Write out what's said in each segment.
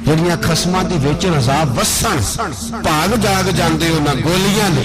ਜਿਹੜੀਆਂ ਖਸਮਾਂ ਦੀ ਵਿੱਚ ਅਜ਼ਾਬ ਵਸਣ ਭਾਗ ਜਾਗ ਜਾਂਦੇ ਉਹਨਾਂ ਗੋਲੀਆਂ ਨੇ।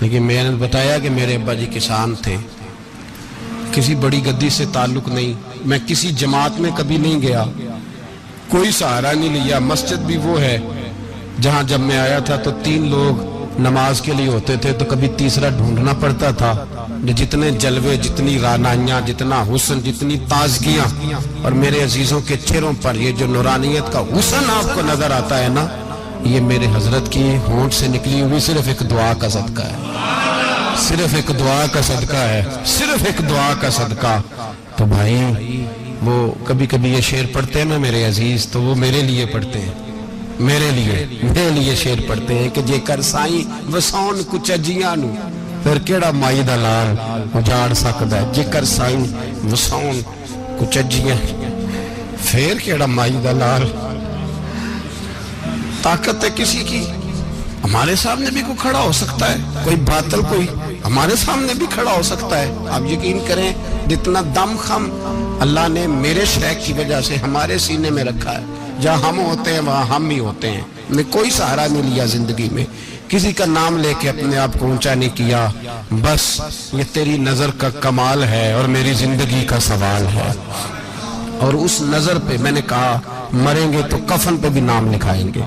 لیکن میں نے بتایا کہ میرے ابا جی کسان تھے، کسی بڑی گدی سے تعلق نہیں، میں کسی جماعت میں کبھی نہیں گیا، کوئی سہارا نہیں لیا۔ مسجد بھی وہ ہے جہاں جب میں آیا تھا تو 3 لوگ نماز کے لیے ہوتے تھے، تو کبھی تیسرا ڈھونڈنا پڑتا تھا۔ جتنے جلوے، جتنی رانائیاں، جتنا حسن، جتنی تازگیاں، اور میرے عزیزوں کے چہروں پر یہ جو نورانیت کا حسن آپ کو نظر آتا ہے نا، یہ میرے حضرت کی ہونٹ سے نکلی ہوئی صرف ایک دعا کا صدقہ ہے، صرف ایک دعا کا صدقہ ہے، صرف ایک دعا کا صدقہ۔ تو بھائی وہ کبھی کبھی یہ شعر پڑھتے ہیں نا میرے عزیز، تو وہ میرے لیے پڑھتے ہیں، میرے لیے شعر پڑھتے ہیں کہ جے کر سائیں وسون کچھ اجیاں نو پھر کیڑا مائی دا لال اجاڑ سکدا ہے، جے کر سائیں وسون کچھ اجیاں پھر کیڑا مائی دا لال۔ طاقت ہے کسی کی، ہمارے سامنے بھی کوئی کھڑا ہو سکتا ہے، کوئی باطل کوئی ہمارے سامنے بھی کھڑا ہو سکتا ہے۔ آپ یقین کریں جتنا دم خم اللہ نے میرے شیخ کی وجہ سے ہمارے سینے میں رکھا ہے، جہاں ہم ہوتے ہیں وہاں ہم ہی ہوتے ہیں۔ میں کوئی سہارا نہیں لیا زندگی میں، کسی کا نام لے کے اپنے آپ کو اونچا نہیں کیا، بس یہ تیری نظر کا کمال ہے اور میری زندگی کا سوال ہے۔ اور اس نظر پہ میں نے کہا مریں گے تو کفن پہ بھی نام لکھائیں گے،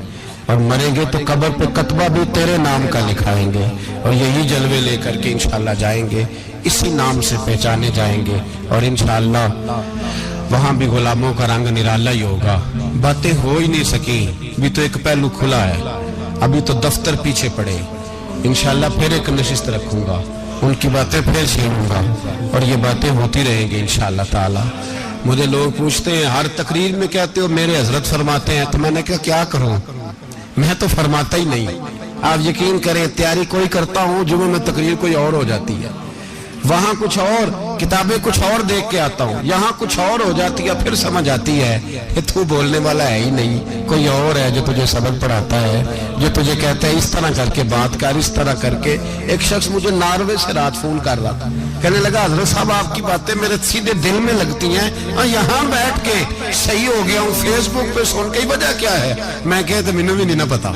اور مریں گے تو قبر پہ کتبہ بھی تیرے نام کا لکھائیں گے، اور یہی جلوے لے کر کے انشاءاللہ جائیں گے، اسی نام سے پہچانے جائیں گے، اور انشاءاللہ وہاں بھی غلاموں کا رنگ نرالا ہی ہوگا۔ باتیں ہو ہی نہیں سکیں، بھی تو ایک پہلو کھلا ہے، ابھی تو دفتر پیچھے پڑے، انشاءاللہ پھر ایک نشست رکھوں گا، ان کی باتیں پھر چھیڑوں گا، اور یہ باتیں ہوتی رہیں گی انشاءاللہ تعالی۔ مجھے لوگ پوچھتے ہیں ہر تقریر میں کہتے ہو میرے حضرت فرماتے ہیں، تو میں نے کہا کیا کروں، میں تو فرماتا ہی نہیں۔ آپ یقین کریں تیاری کوئی کرتا ہوں، جمعہ میں تقریر کوئی اور ہو جاتی ہے، وہاں کچھ اور کتابیں کچھ اور دیکھ کے آتا ہوں، یہاں کچھ اور ہو جاتی ہے، پھر سمجھ آتی ہے کہ تو بولنے والا ہے ہی نہیں، کوئی اور ہے جو تجھے سبق پڑھاتا ہے، جو تجھے کہتا ہے اس طرح کر کے بات کر، اس طرح کر کے۔ ایک شخص مجھے ناروے سے رات فون کر رہا تھا، کہنے لگا حضرت صاحب آپ کی باتیں میرے سیدھے دل میں لگتی ہیں، اور یہاں بیٹھ کے صحیح ہو گیا ہوں، فیس بک پہ سن کے وجہ کیا ہے؟ میں کہتا مجھے بھی نہیں پتا،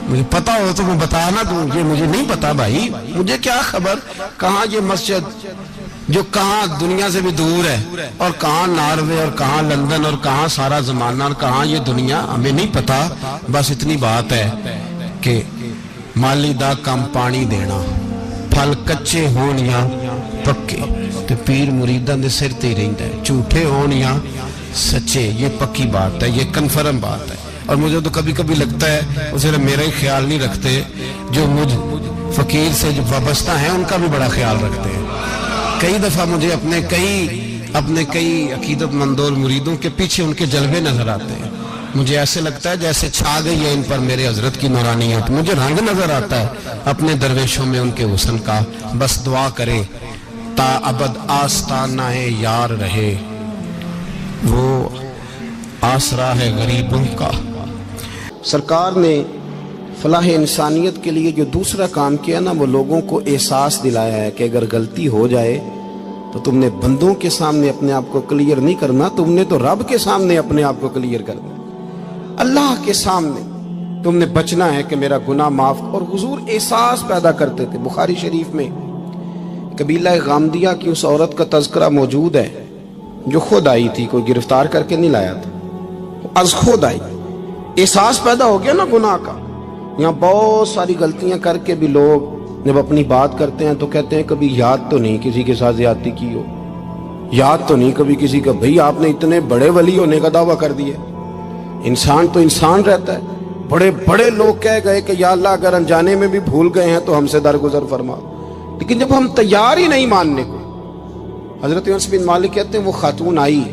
مجھے پتا ہو تو میں بتا نہ دوں، یہ مجھے نہیں پتا بھائی، مجھے کیا خبر کہاں یہ مسجد جو کہاں دنیا سے بھی دور ہے، اور کہاں ناروے، اور کہاں لندن، اور کہاں سارا زمانہ، اور کہاں یہ دنیا، ہمیں نہیں پتا۔ بس اتنی بات ہے کہ مالی دا کم پانی دینا، پھل کچے ہون یا پکے، تو پیر مریداں دے سر تے رہندا ہے، جھوٹے ہون یا سچے، یہ پکی بات ہے، یہ کنفرم بات ہے۔ اور مجھے تو کبھی کبھی لگتا ہے وہ صرف میرا ہی خیال نہیں رکھتے، جو مجھ فقیر سے جو وابستہ ہیں ان کا بھی بڑا خیال رکھتے ہیں۔ کئی دفعہ مجھے اپنے کئی عقیدت مندوں مریدوں کے پیچھے ان کے جلوے نظر آتے ہیں، مجھے ایسے لگتا ہے جیسے چھا گئی ہے ان پر میرے حضرت کی نورانیت، مجھے رنگ نظر آتا ہے اپنے درویشوں میں ان کے حسن کا۔ بس دعا کریں تا ابد آستانہ یار رہے، وہ آسرا ہے غریبوں کا۔ سرکار نے فلاح انسانیت کے لیے جو دوسرا کام کیا نا، وہ لوگوں کو احساس دلایا ہے کہ اگر غلطی ہو جائے تو تم نے بندوں کے سامنے اپنے آپ کو کلیئر نہیں کرنا، تم نے تو رب کے سامنے اپنے آپ کو کلیئر کرنا، اللہ کے سامنے تم نے بچنا ہے کہ میرا گناہ معاف۔ اور حضور احساس پیدا کرتے تھے۔ بخاری شریف میں قبیلہ غامدیہ کی اس عورت کا تذکرہ موجود ہے جو خود آئی تھی، کوئی گرفتار کر کے نہیں لایا تھا، از خود آئی، احساس پیدا ہو گیا نا گناہ کا۔ یہاں بہت ساری غلطیاں کر کے بھی لوگ جب اپنی بات کرتے ہیں تو کہتے ہیں کبھی یاد تو نہیں کسی کے ساتھ زیادتی کی ہو، یاد تو نہیں کبھی کسی کا، بھئی آپ نے اتنے بڑے ولی ہونے کا دعویٰ کر دیا۔ انسان تو انسان رہتا ہے، بڑے بڑے لوگ کہہ گئے کہ یا اللہ اگر انجانے میں بھی بھول گئے ہیں تو ہم سے درگزر فرما، لیکن جب ہم تیار ہی نہیں ماننے کو۔ حضرت انس بن مالک کہتے ہیں وہ خاتون آئی،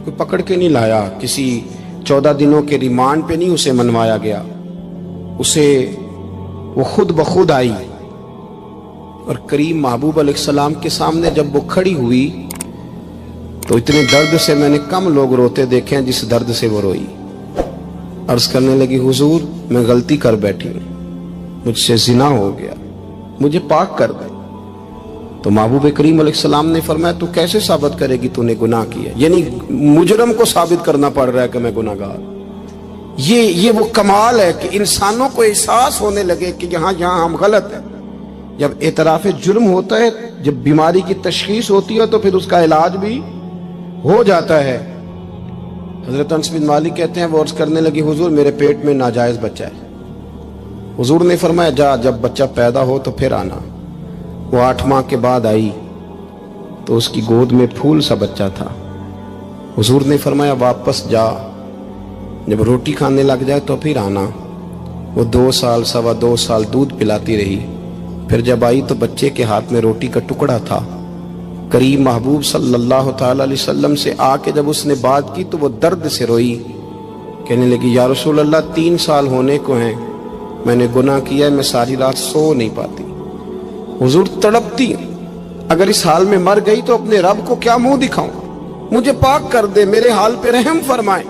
کوئی پکڑ کے نہیں لایا، کسی 14 دنوں کے ریمانڈ پہ نہیں اسے منوایا گیا، اسے وہ خود بخود آئی، اور کریم محبوب علیہ السلام کے سامنے جب وہ کھڑی ہوئی تو اتنے درد سے میں نے کم لوگ روتے دیکھے ہیں جس درد سے وہ روئی۔ عرض کرنے لگی حضور میں غلطی کر بیٹھی ہوں، مجھ سے زنا ہو گیا، مجھے پاک کر دے۔ تو محبوب کریم علیہ السلام نے فرمایا تو کیسے ثابت کرے گی تو نے گناہ کیا؟ یعنی مجرم کو ثابت کرنا پڑ رہا ہے کہ میں گناہ گار۔ یہ وہ کمال ہے کہ انسانوں کو احساس ہونے لگے کہ یہاں ہم غلط ہیں، جب اعتراف جرم ہوتا ہے، جب بیماری کی تشخیص ہوتی ہے تو پھر اس کا علاج بھی ہو جاتا ہے۔ حضرت انس بن مالک کہتے ہیں وہ عرض کرنے لگی حضور میرے پیٹ میں ناجائز بچہ ہے۔ حضور نے فرمایا جا جب بچہ پیدا ہو تو پھر آنا۔ وہ 8 ماہ کے بعد آئی تو اس کی گود میں پھول سا بچہ تھا۔ حضور نے فرمایا واپس جا، جب روٹی کھانے لگ جائے تو پھر آنا۔ وہ 2 سال 2.25 سال دودھ پلاتی رہی، پھر جب آئی تو بچے کے ہاتھ میں روٹی کا ٹکڑا تھا۔ کریم محبوب صلی اللہ تعالی علیہ وسلم سے آ کے جب اس نے بات کی تو وہ درد سے روئی، کہنے لگی یا رسول اللہ 3 سال ہونے کو ہیں، میں نے گناہ کیا ہے، میں ساری رات سو نہیں پاتی۔ حضور تڑپتی، اگر اس حال میں مر گئی تو اپنے رب کو کیا منہ دکھاؤں، مجھے پاک کر دے، میرے حال پہ رحم فرمائے۔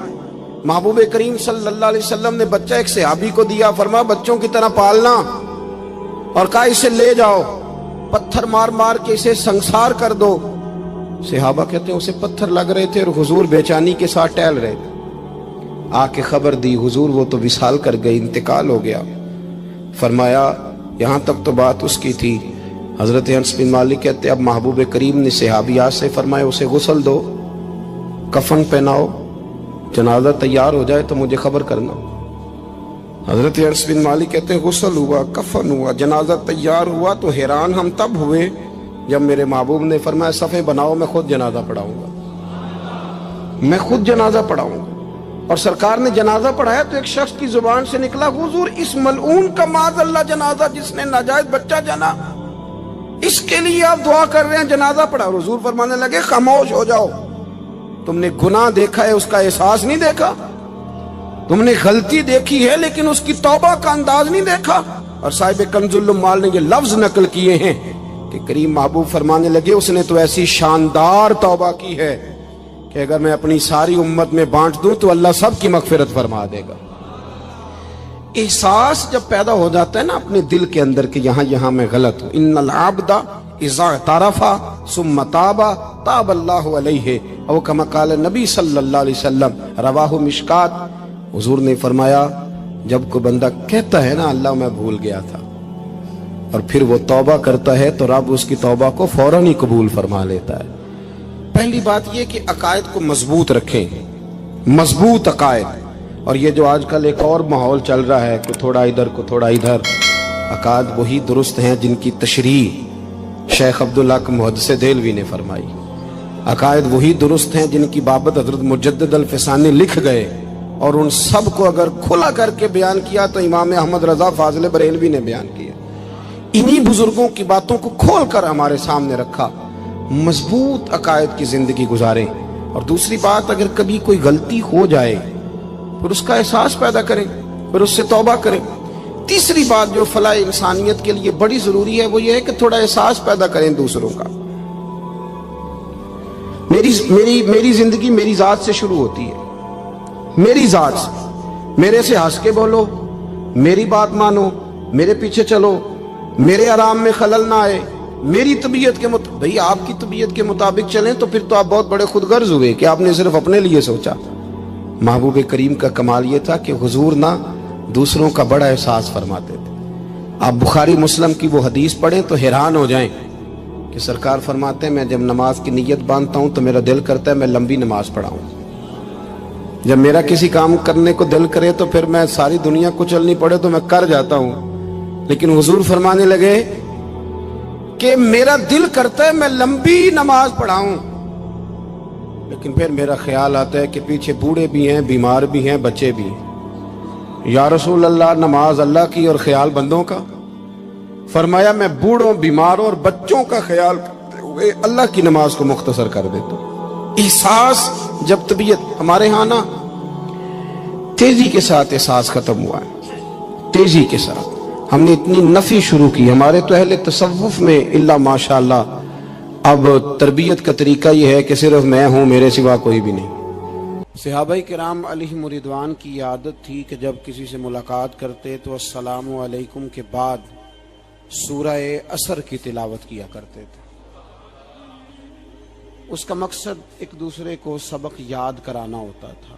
محبوب کریم صلی اللہ علیہ وسلم نے بچہ ایک صحابی کو دیا، فرمایا بچوں کی طرح پالنا، اور کہا اسے لے جاؤ، پتھر مار مار کے اسے سنسار کر دو۔ صحابہ کہتے ہیں اسے پتھر لگ رہے تھے اور حضور بے چینی کے ساتھ ٹہل رہے تھے۔ آ کے خبر دی حضور وہ تو وصال کر گئی، انتقال ہو گیا۔ فرمایا یہاں تک تو بات اس کی تھی۔ حضرت انس بن مالک کہتے اب محبوب کریم نے صحابیات سے فرمایا اسے غسل دو، کفن پہناؤ، جنازہ تیار ہو جائے تو مجھے خبر کرنا۔ حضرت انس بن مالک کہتے ہیں غسل ہوا، کفن ہوا، جنازہ تیار ہوا تو حیران ہم تب ہوئے جب میرے محبوب نے فرمایا صفیں بناؤ، میں خود جنازہ پڑھاؤں گا، میں خود جنازہ پڑھاؤں گا۔ اور سرکار نے جنازہ پڑھایا تو ایک شخص کی زبان سے نکلا حضور اس ملعون کا معاذ اللہ جنازہ جس نے ناجائز بچہ جنا، اس کے لیے آپ دعا کر رہے ہیں، جنازہ پڑھا۔ حضور فرمانے لگے خاموش ہو جاؤ، تم نے گناہ دیکھا ہے اس کا احساس نہیں دیکھا، تم نے غلطی دیکھی ہے لیکن اس کی توبہ کا انداز نہیں دیکھا۔ اور صاحب کنز العمال نے یہ لفظ نقل کیے ہیں کہ کریم محبوب فرمانے لگے اس نے تو ایسی شاندار توبہ کی ہے کہ اگر میں اپنی ساری امت میں بانٹ دوں تو اللہ سب کی مغفرت فرما دے گا۔ احساس جب پیدا ہو جاتا ہے نا اپنے دل کے اندر کہ یہاں میں غلط ہوں، ان العبد اذا اعترف ثم تاب تاب اللہ علیہ، او کما قال نبی صلی اللہ علیہ وسلم، رواہ مشکات۔ حضور نے فرمایا جب کوئی بندہ کہتا ہے نا اللہ میں بھول گیا تھا، اور پھر وہ توبہ کرتا ہے تو رب اس کی توبہ کو فوراً ہی قبول فرما لیتا ہے۔ پہلی بات یہ کہ عقائد کو مضبوط رکھیں، مضبوط عقائد۔ اور یہ جو آج کل ایک اور ماحول چل رہا ہے کہ تھوڑا ادھر کو تھوڑا ادھر، عقائد وہی درست ہیں جن کی تشریح شیخ عبداللہ محدث دہلوی نے فرمائی، عقائد وہی درست ہیں جن کی بابت حضرت مجدد الفسانی لکھ گئے، اور ان سب کو اگر کھلا کر کے بیان کیا تو امام احمد رضا فاضل بریلوی نے بیان کیا۔ انہی بزرگوں کی باتوں کو کھول کر ہمارے سامنے رکھا۔ مضبوط عقائد کی زندگی گزاریں۔ اور دوسری بات، اگر کبھی کوئی غلطی ہو جائے پھر اس کا احساس پیدا کریں، پھر اس سے توبہ کریں۔ تیسری بات جو فلاح انسانیت کے لیے بڑی ضروری ہے وہ یہ ہے کہ تھوڑا احساس پیدا کریں دوسروں کا۔ میری زندگی میری ذات سے شروع ہوتی ہے، میری ذات سے، میرے سے ہنس کے بولو، میری بات مانو، میرے پیچھے چلو، میرے آرام میں خلل نہ آئے، میری طبیعت کے مطابق۔ بھئی آپ کی طبیعت کے مطابق چلیں تو پھر تو آپ بہت بڑے خود غرض ہوئے کہ آپ نے صرف اپنے لیے سوچا۔ محبوب کریم کا کمال یہ تھا کہ حضور نہ دوسروں کا بڑا احساس فرماتے تھے۔ آپ بخاری مسلم کی وہ حدیث پڑھیں تو حیران ہو جائیں کہ سرکار فرماتے ہیں میں جب نماز کی نیت باندھتا ہوں تو میرا دل کرتا ہے میں لمبی نماز پڑھاؤں، جب میرا کسی کام کرنے کو دل کرے تو پھر میں ساری دنیا کو چلنی پڑے تو میں کر جاتا ہوں، لیکن حضور فرمانے لگے کہ میرا دل کرتا ہے میں لمبی نماز پڑھاؤں، لیکن پھر میرا خیال آتا ہے کہ پیچھے بوڑھے بھی ہیں، بیمار بھی ہیں، بچے بھی ہیں۔ یا رسول اللہ نماز اللہ کی اور خیال بندوں کا؟ فرمایا میں بوڑھوں، بیماروں اور بچوں کا خیال کرتے ہوئے اللہ کی نماز کو مختصر کر دیتا ہوں۔ احساس جب طبیعت ہمارے ہاں نا تیزی کے ساتھ احساس ختم ہوا ہے، تیزی کے ساتھ ہم نے اتنی نفی شروع کی ہمارے تو اہل تصوف میں اللہ ماشاءاللہ اب تربیت کا طریقہ یہ ہے کہ صرف میں ہوں، میرے سوا کوئی بھی نہیں۔ صحابہ کرام علیہم رضوان کی عادت تھی کہ جب کسی سے ملاقات کرتے تو السلام علیکم کے بعد سورہ عصر کی تلاوت کیا کرتے تھے۔ اس کا مقصد ایک دوسرے کو سبق یاد کرانا ہوتا تھا،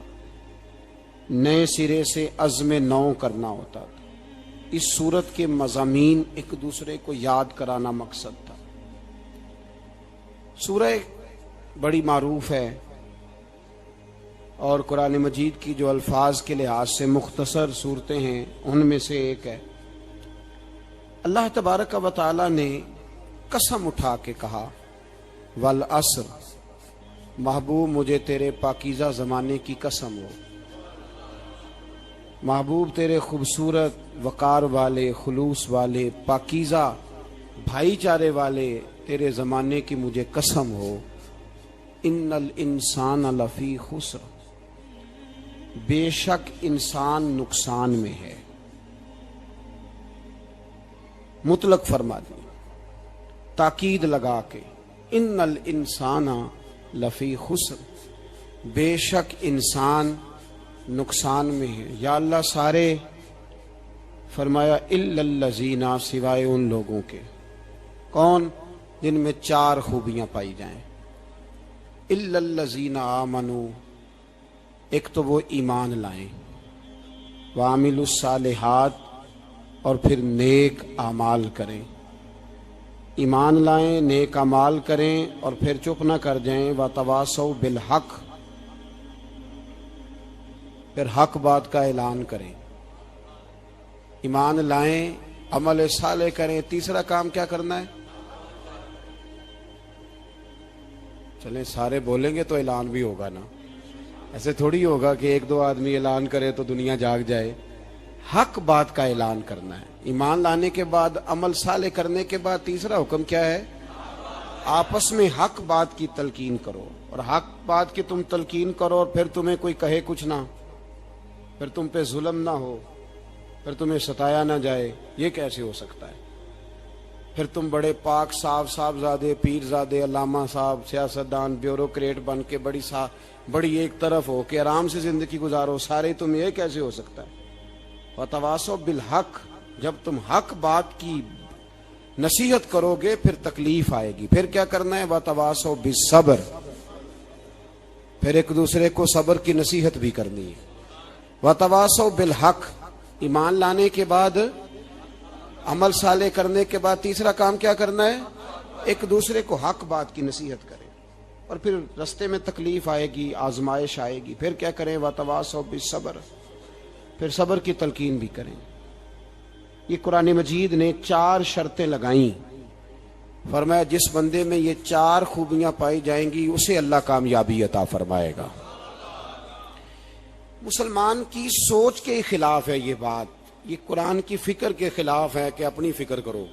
نئے سرے سے عزم نو کرنا ہوتا تھا۔ اس صورت کے مضامین ایک دوسرے کو یاد کرانا مقصد تھا۔ سورہ بڑی معروف ہے اور قرآن مجید کی جو الفاظ کے لحاظ سے مختصر صورتیں ہیں ان میں سے ایک ہے۔ اللہ تبارک و تعالی نے قسم اٹھا کے کہا والعصر، محبوب مجھے تیرے پاکیزہ زمانے کی قسم ہو، محبوب تیرے خوبصورت وقار والے، خلوص والے، پاکیزہ بھائی چارے والے تیرے زمانے کی مجھے قسم ہو، ان الانسان لفی خسر، بے شک انسان نقصان میں ہے۔ مطلق فرما دی، تاکید لگا کے، ان الانسان لفی خسر، بے شک انسان نقصان میں ہے۔ یا اللہ سارے، فرمایا الا الذین، سوائے ان لوگوں کے، کون؟ جن میں چار خوبیاں پائی جائیں۔ الا الذین آمنوا، ایک تو وہ ایمان لائیں، وعملوا الصالحات، اور پھر نیک اعمال کریں۔ ایمان لائیں، نیک اعمال کریں، اور پھر چپ نہ کر جائیں، وتواصوا بالحق، پھر حق بات کا اعلان کریں۔ ایمان لائیں، عمل صالح کریں، تیسرا کام کیا کرنا ہے؟ چلیں سارے بولیں گے تو اعلان بھی ہوگا نا، ایسے تھوڑی ہوگا کہ ایک دو آدمی اعلان کرے تو دنیا جاگ جائے۔ حق بات کا اعلان کرنا ہے۔ ایمان لانے کے بعد، عمل صالح کرنے کے بعد تیسرا حکم کیا ہے؟ آپس میں حق بات کی تلقین کرو، اور حق بات کی تم تلقین کرو اور پھر تمہیں کوئی کہے کچھ نہ، پھر تم پہ ظلم نہ ہو، پھر تمہیں ستایا نہ جائے، یہ کیسے ہو سکتا ہے؟ پھر تم بڑے پاک صاحبزادے، پیرزادے، علامہ صاحب، سیاستدان، بیوروکریٹ بن کے بڑی ایک طرف ہو کے آرام سے زندگی گزارو سارے، تم یہ کیسے ہو سکتا ہے؟ وتواصوا بالحق، جب تم حق بات کی نصیحت کرو گے پھر تکلیف آئے گی۔ پھر کیا کرنا ہے؟ وتواصوا بالصبر، پھر ایک دوسرے کو صبر کی نصیحت بھی کرنی ہے۔ وتواصوا بالحق، ایمان لانے کے بعد، عمل صالح کرنے کے بعد تیسرا کام کیا کرنا ہے؟ ایک دوسرے کو حق بات کی نصیحت کریں، اور پھر رستے میں تکلیف آئے گی، آزمائش آئے گی، پھر کیا کریں؟ وتواصوا بالصبر، پھر صبر کی تلقین بھی کریں۔ یہ قرآن مجید نے چار شرطیں لگائیں، فرمایا جس بندے میں یہ چار خوبیاں پائی جائیں گی اسے اللہ کامیابی عطا فرمائے گا۔ مسلمان کی سوچ کے خلاف ہے یہ بات، یہ قرآن کی فکر کے خلاف ہے کہ اپنی فکر کرو،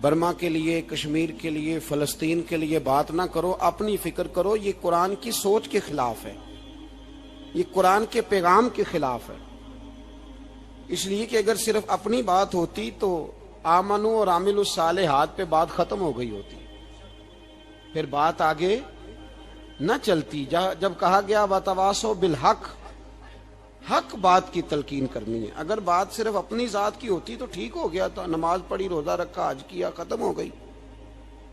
برما کے لیے، کشمیر کے لیے، فلسطین کے لیے بات نہ کرو، اپنی فکر کرو۔ یہ قرآن کی سوچ کے خلاف ہے، یہ قرآن کے پیغام کے خلاف ہے۔ اس لیے کہ اگر صرف اپنی بات ہوتی تو آمنو اور عاملوا الصالحات پہ بات ختم ہو گئی ہوتی، پھر بات آگے نہ چلتی۔ جب کہا گیا وتواصوا بالحق، حق بات کی تلقین کرنی ہے۔ اگر بات صرف اپنی ذات کی ہوتی تو ٹھیک ہو گیا تھا، نماز پڑھی، روزہ رکھا، حج کیا، ختم ہو گئی۔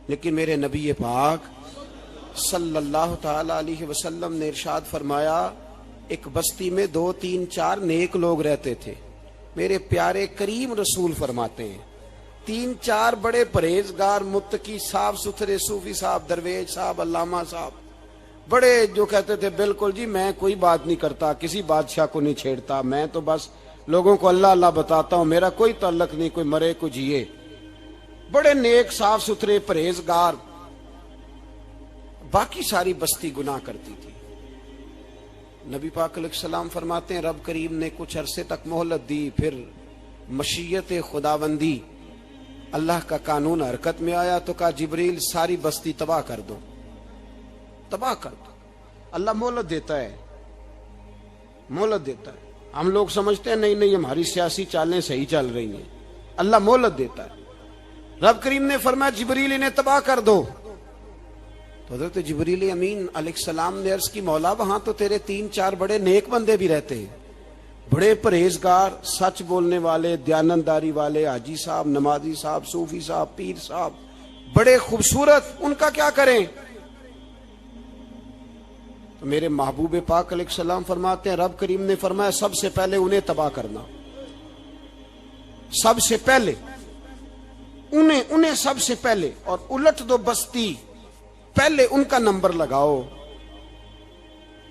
لیکن میرے نبی پاک صلی اللہ تعالی علیہ وسلم نے ارشاد فرمایا، ایک بستی میں 2 3 4 نیک لوگ رہتے تھے۔ میرے پیارے کریم رسول فرماتے ہیں 3 4 بڑے پرہیزگار، متقی، صاف ستھرے صوفی صاحب، درویش صاحب، علامہ صاحب، بڑے جو کہتے تھے بالکل جی میں کوئی بات نہیں کرتا، کسی بادشاہ کو نہیں چھیڑتا، میں تو بس لوگوں کو اللہ اللہ بتاتا ہوں، میرا کوئی تعلق نہیں، کوئی مرے کوئی جیے، بڑے نیک صاف ستھرے پرہیزگار۔ باقی ساری بستی گناہ کرتی تھی۔ نبی پاک علیہ السلام فرماتے ہیں رب کریم نے کچھ عرصے تک مہلت دی، پھر مشیت خداوندی، اللہ کا قانون حرکت میں آیا تو کہا جبریل ساری بستی تباہ کر دو، تباہ کر دو۔ اللہ مہلت دیتا ہے، مہلت دیتا ہے۔ ہم لوگ سمجھتے ہیں نہیں ہماری سیاسی چالیں صحیح چل رہی ہیں، اللہ مہلت دیتا ہے۔ رب کریم نے فرمایا جبریل انہیں تباہ کر دو۔ تو حضرت جبریل امین علیہ السلام نے عرض کی مولا وہاں تو تیرے 3 4 بڑے نیک بندے بھی رہتے ہیں، بڑے پرہیزگار، سچ بولنے والے، دیانتداری والے، حاجی صاحب، نمازی صاحب، صوفی صاحب، پیر صاحب، بڑے خوبصورت، ان کا کیا کریں؟ تو میرے محبوب پاک علیہ السلام فرماتے ہیں رب کریم نے فرمایا سب سے پہلے انہیں تباہ کرنا۔ سب سے پہلے انہیں سب سے پہلے، اور الٹ دو بستی، پہلے ان کا نمبر لگاؤ۔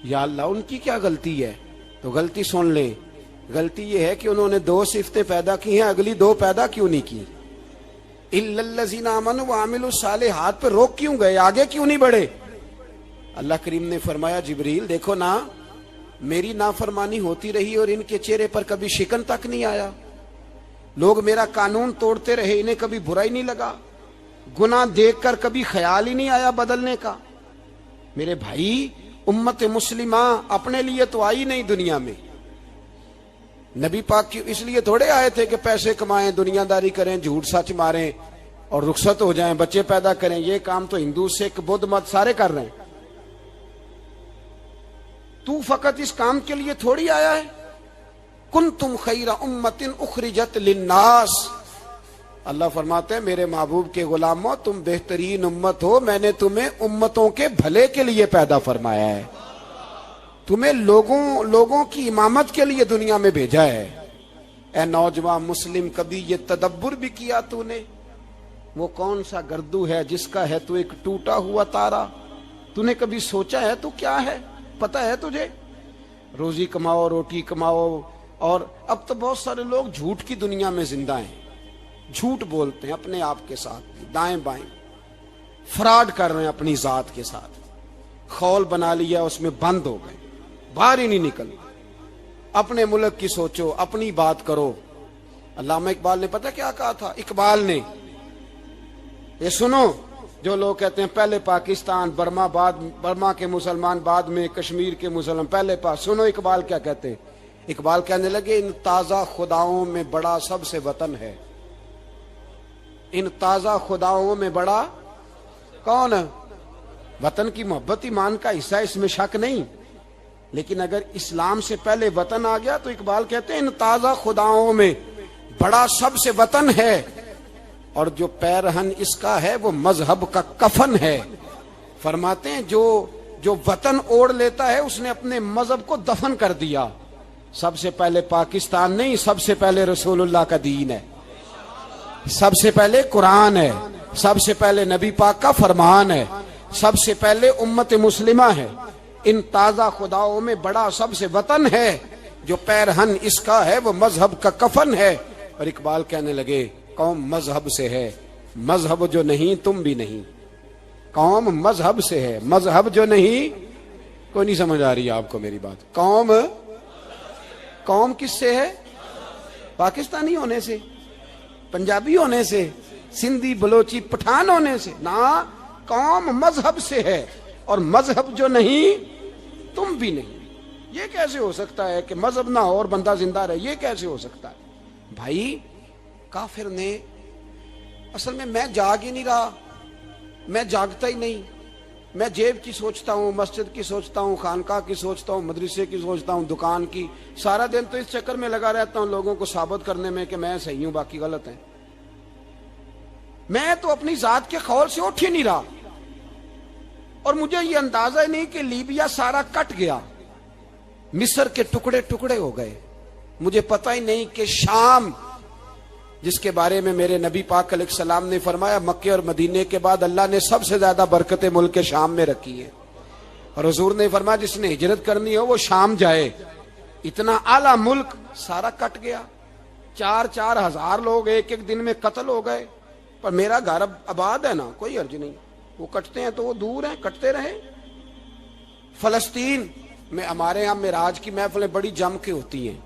یا اللہ ان کی کیا غلطی ہے؟ تو غلطی سن لیں، غلطی یہ ہے کہ انہوں نے 2 صفتیں پیدا کی ہیں، اگلی 2 پیدا کیوں نہیں کی؟ الا الذین آمنوا وعملوا الصالحات پہ روک کیوں گئے؟ آگے کیوں نہیں بڑھے؟ اللہ کریم نے فرمایا جبریل دیکھو نا، میری نافرمانی ہوتی رہی اور ان کے چہرے پر کبھی شکن تک نہیں آیا، لوگ میرا قانون توڑتے رہے، انہیں کبھی برا ہی نہیں لگا، گناہ دیکھ کر کبھی خیال ہی نہیں آیا بدلنے کا۔ میرے بھائی امت مسلمہ اپنے لیے تو آئی نہیں دنیا میں، نبی پاک کی اس لیے تھوڑے آئے تھے کہ پیسے کمائیں، دنیا داری کریں، جھوٹ سچ ماریں اور رخصت ہو جائیں، بچے پیدا کریں۔ یہ کام تو ہندو سکھ بدھ مت سارے کر رہے ہیں، تو فقط اس کام کے لیے تھوڑی آیا ہے۔ کنتم خیر امت اخرجت للناس، اللہ فرماتے ہیں میرے محبوب کے غلاموں تم بہترین امت ہو، میں نے تمہیں امتوں کے بھلے کے لیے پیدا فرمایا ہے، تمہیں لوگوں کی امامت کے لیے دنیا میں بھیجا ہے۔ اے نوجوان مسلم، کبھی یہ تدبر بھی کیا تو نے؟ وہ کون سا گردو ہے جس کا ہے تو ایک ٹوٹا ہوا تارا؟ تو نے کبھی سوچا ہے تو کیا ہے؟ پتا ہے تجھے؟ روزی کماؤ، روٹی کماؤ، اور اب تو بہت سارے لوگ جھوٹ کی دنیا میں زندہ ہیں، جھوٹ بولتے ہیں اپنے آپ کے ساتھ، دائیں بائیں فراڈ کر رہے ہیں اپنی ذات کے ساتھ، خول بنا لیا اس میں بند ہو گئے، باہر ہی نہیں نکل۔ اپنے ملک کی سوچو، اپنی بات کرو۔ علامہ اقبال نے پتہ کیا کہا تھا؟ اقبال نے، یہ سنو جو لوگ کہتے ہیں پہلے پاکستان، برما کے مسلمان بعد میں کشمیر کے مسلمان، پہلے سنو اقبال کیا کہتے ہیں۔ اقبال کہنے لگے ان تازہ خداؤں میں بڑا سب سے وطن ہے، ان تازہ خداؤں میں بڑا کون؟ وطن کی محبت ایمان کا حصہ، اس میں شک نہیں، لیکن اگر اسلام سے پہلے وطن آ گیا تو اقبال کہتے ہیں ان تازہ خداؤں میں بڑا سب سے وطن ہے، اور جو پیرہن اس کا ہے وہ مذہب کا کفن ہے۔ فرماتے ہیں جو وطن اوڑھ لیتا ہے اس نے اپنے مذہب کو دفن کر دیا۔ سب سے پہلے پاکستان نہیں، سب سے پہلے رسول اللہ کا دین ہے، سب سے پہلے قرآن ہے، سب سے پہلے نبی پاک کا فرمان ہے، سب سے پہلے امت مسلمہ ہے۔ ان تازہ خداؤں میں بڑا سب سے وطن ہے، جو پیرہن اس کا ہے وہ مذہب کا کفن ہے۔ اور اقبال کہنے لگے قوم مذہب سے ہے، مذہب جو نہیں تم بھی نہیں۔ قوم مذہب سے ہے، مذہب جو نہیں، کوئی نہیں سمجھ آ رہی آپ کو میری بات؟ قوم کس سے ہے؟ پاکستانی ہونے سے، پنجابی ہونے سے، سندھی بلوچی پٹھان ہونے سے؟ نہ، قوم مذہب سے ہے، اور مذہب جو نہیں تم بھی نہیں۔ یہ کیسے ہو سکتا ہے کہ مذہب نہ ہو اور بندہ زندہ رہے؟ یہ کیسے ہو سکتا ہے؟ بھائی کافر نے اصل میں جاگ ہی نہیں رہا، میں جاگتا ہی نہیں، میں جیب کی سوچتا ہوں، مسجد کی سوچتا ہوں، خانقاہ کی سوچتا ہوں، مدرسے کی سوچتا ہوں، دکان کی، سارا دن تو اس چکر میں لگا رہتا ہوں لوگوں کو ثابت کرنے میں کہ میں صحیح ہوں باقی غلط ہیں۔ میں تو اپنی ذات کے خول سے اٹھ ہی نہیں رہا، اور مجھے یہ اندازہ ہی نہیں کہ لیبیا سارا کٹ گیا، مصر کے ٹکڑے ٹکڑے ہو گئے، مجھے پتہ ہی نہیں کہ شام، جس کے بارے میں میرے نبی پاک علیہ السلام نے فرمایا مکے اور مدینے کے بعد اللہ نے سب سے زیادہ برکتیں ملک کے شام میں رکھی ہیں، اور حضور نے فرمایا جس نے ہجرت کرنی ہو وہ شام جائے۔ اتنا اعلیٰ ملک سارا کٹ گیا، 4 ہزار لوگ ایک دن میں قتل ہو گئے، پر میرا گھر آباد ہے نا، کوئی حرج نہیں، وہ کٹتے ہیں تو وہ دور ہیں، کٹتے رہیں۔ فلسطین میں ہمارے یہاں معراج کی محفلیں بڑی جم کے ہوتی ہیں،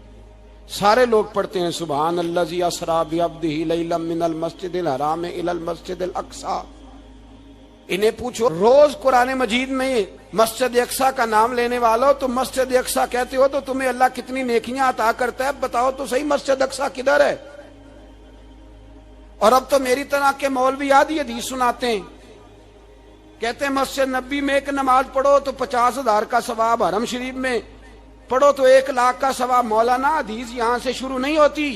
سارے لوگ پڑھتے ہیں سبحان الذی اسریٰ بعبدہ لیلا من المسجد الحرام الی المسجد الاقصی۔ انہیں پوچھو روز قرآن مجید میں مسجد اقصی کا نام لینے والوں، تم مسجد اقصی کہتے ہو تو تمہیں اللہ کتنی نیکیاں عطا کرتا ہے، بتاؤ تو صحیح مسجد اقصی کدھر ہے؟ اور اب تو میری طرح کے مولوی آدھی حدیث سناتے ہیں، کہتے ہیں مسجد نبی میں ایک نماز پڑھو تو 50,000 کا ثواب، حرم شریف میں پڑھو تو 1,00,000 کا ثواب۔ مولانا حدیث یہاں سے شروع نہیں ہوتی،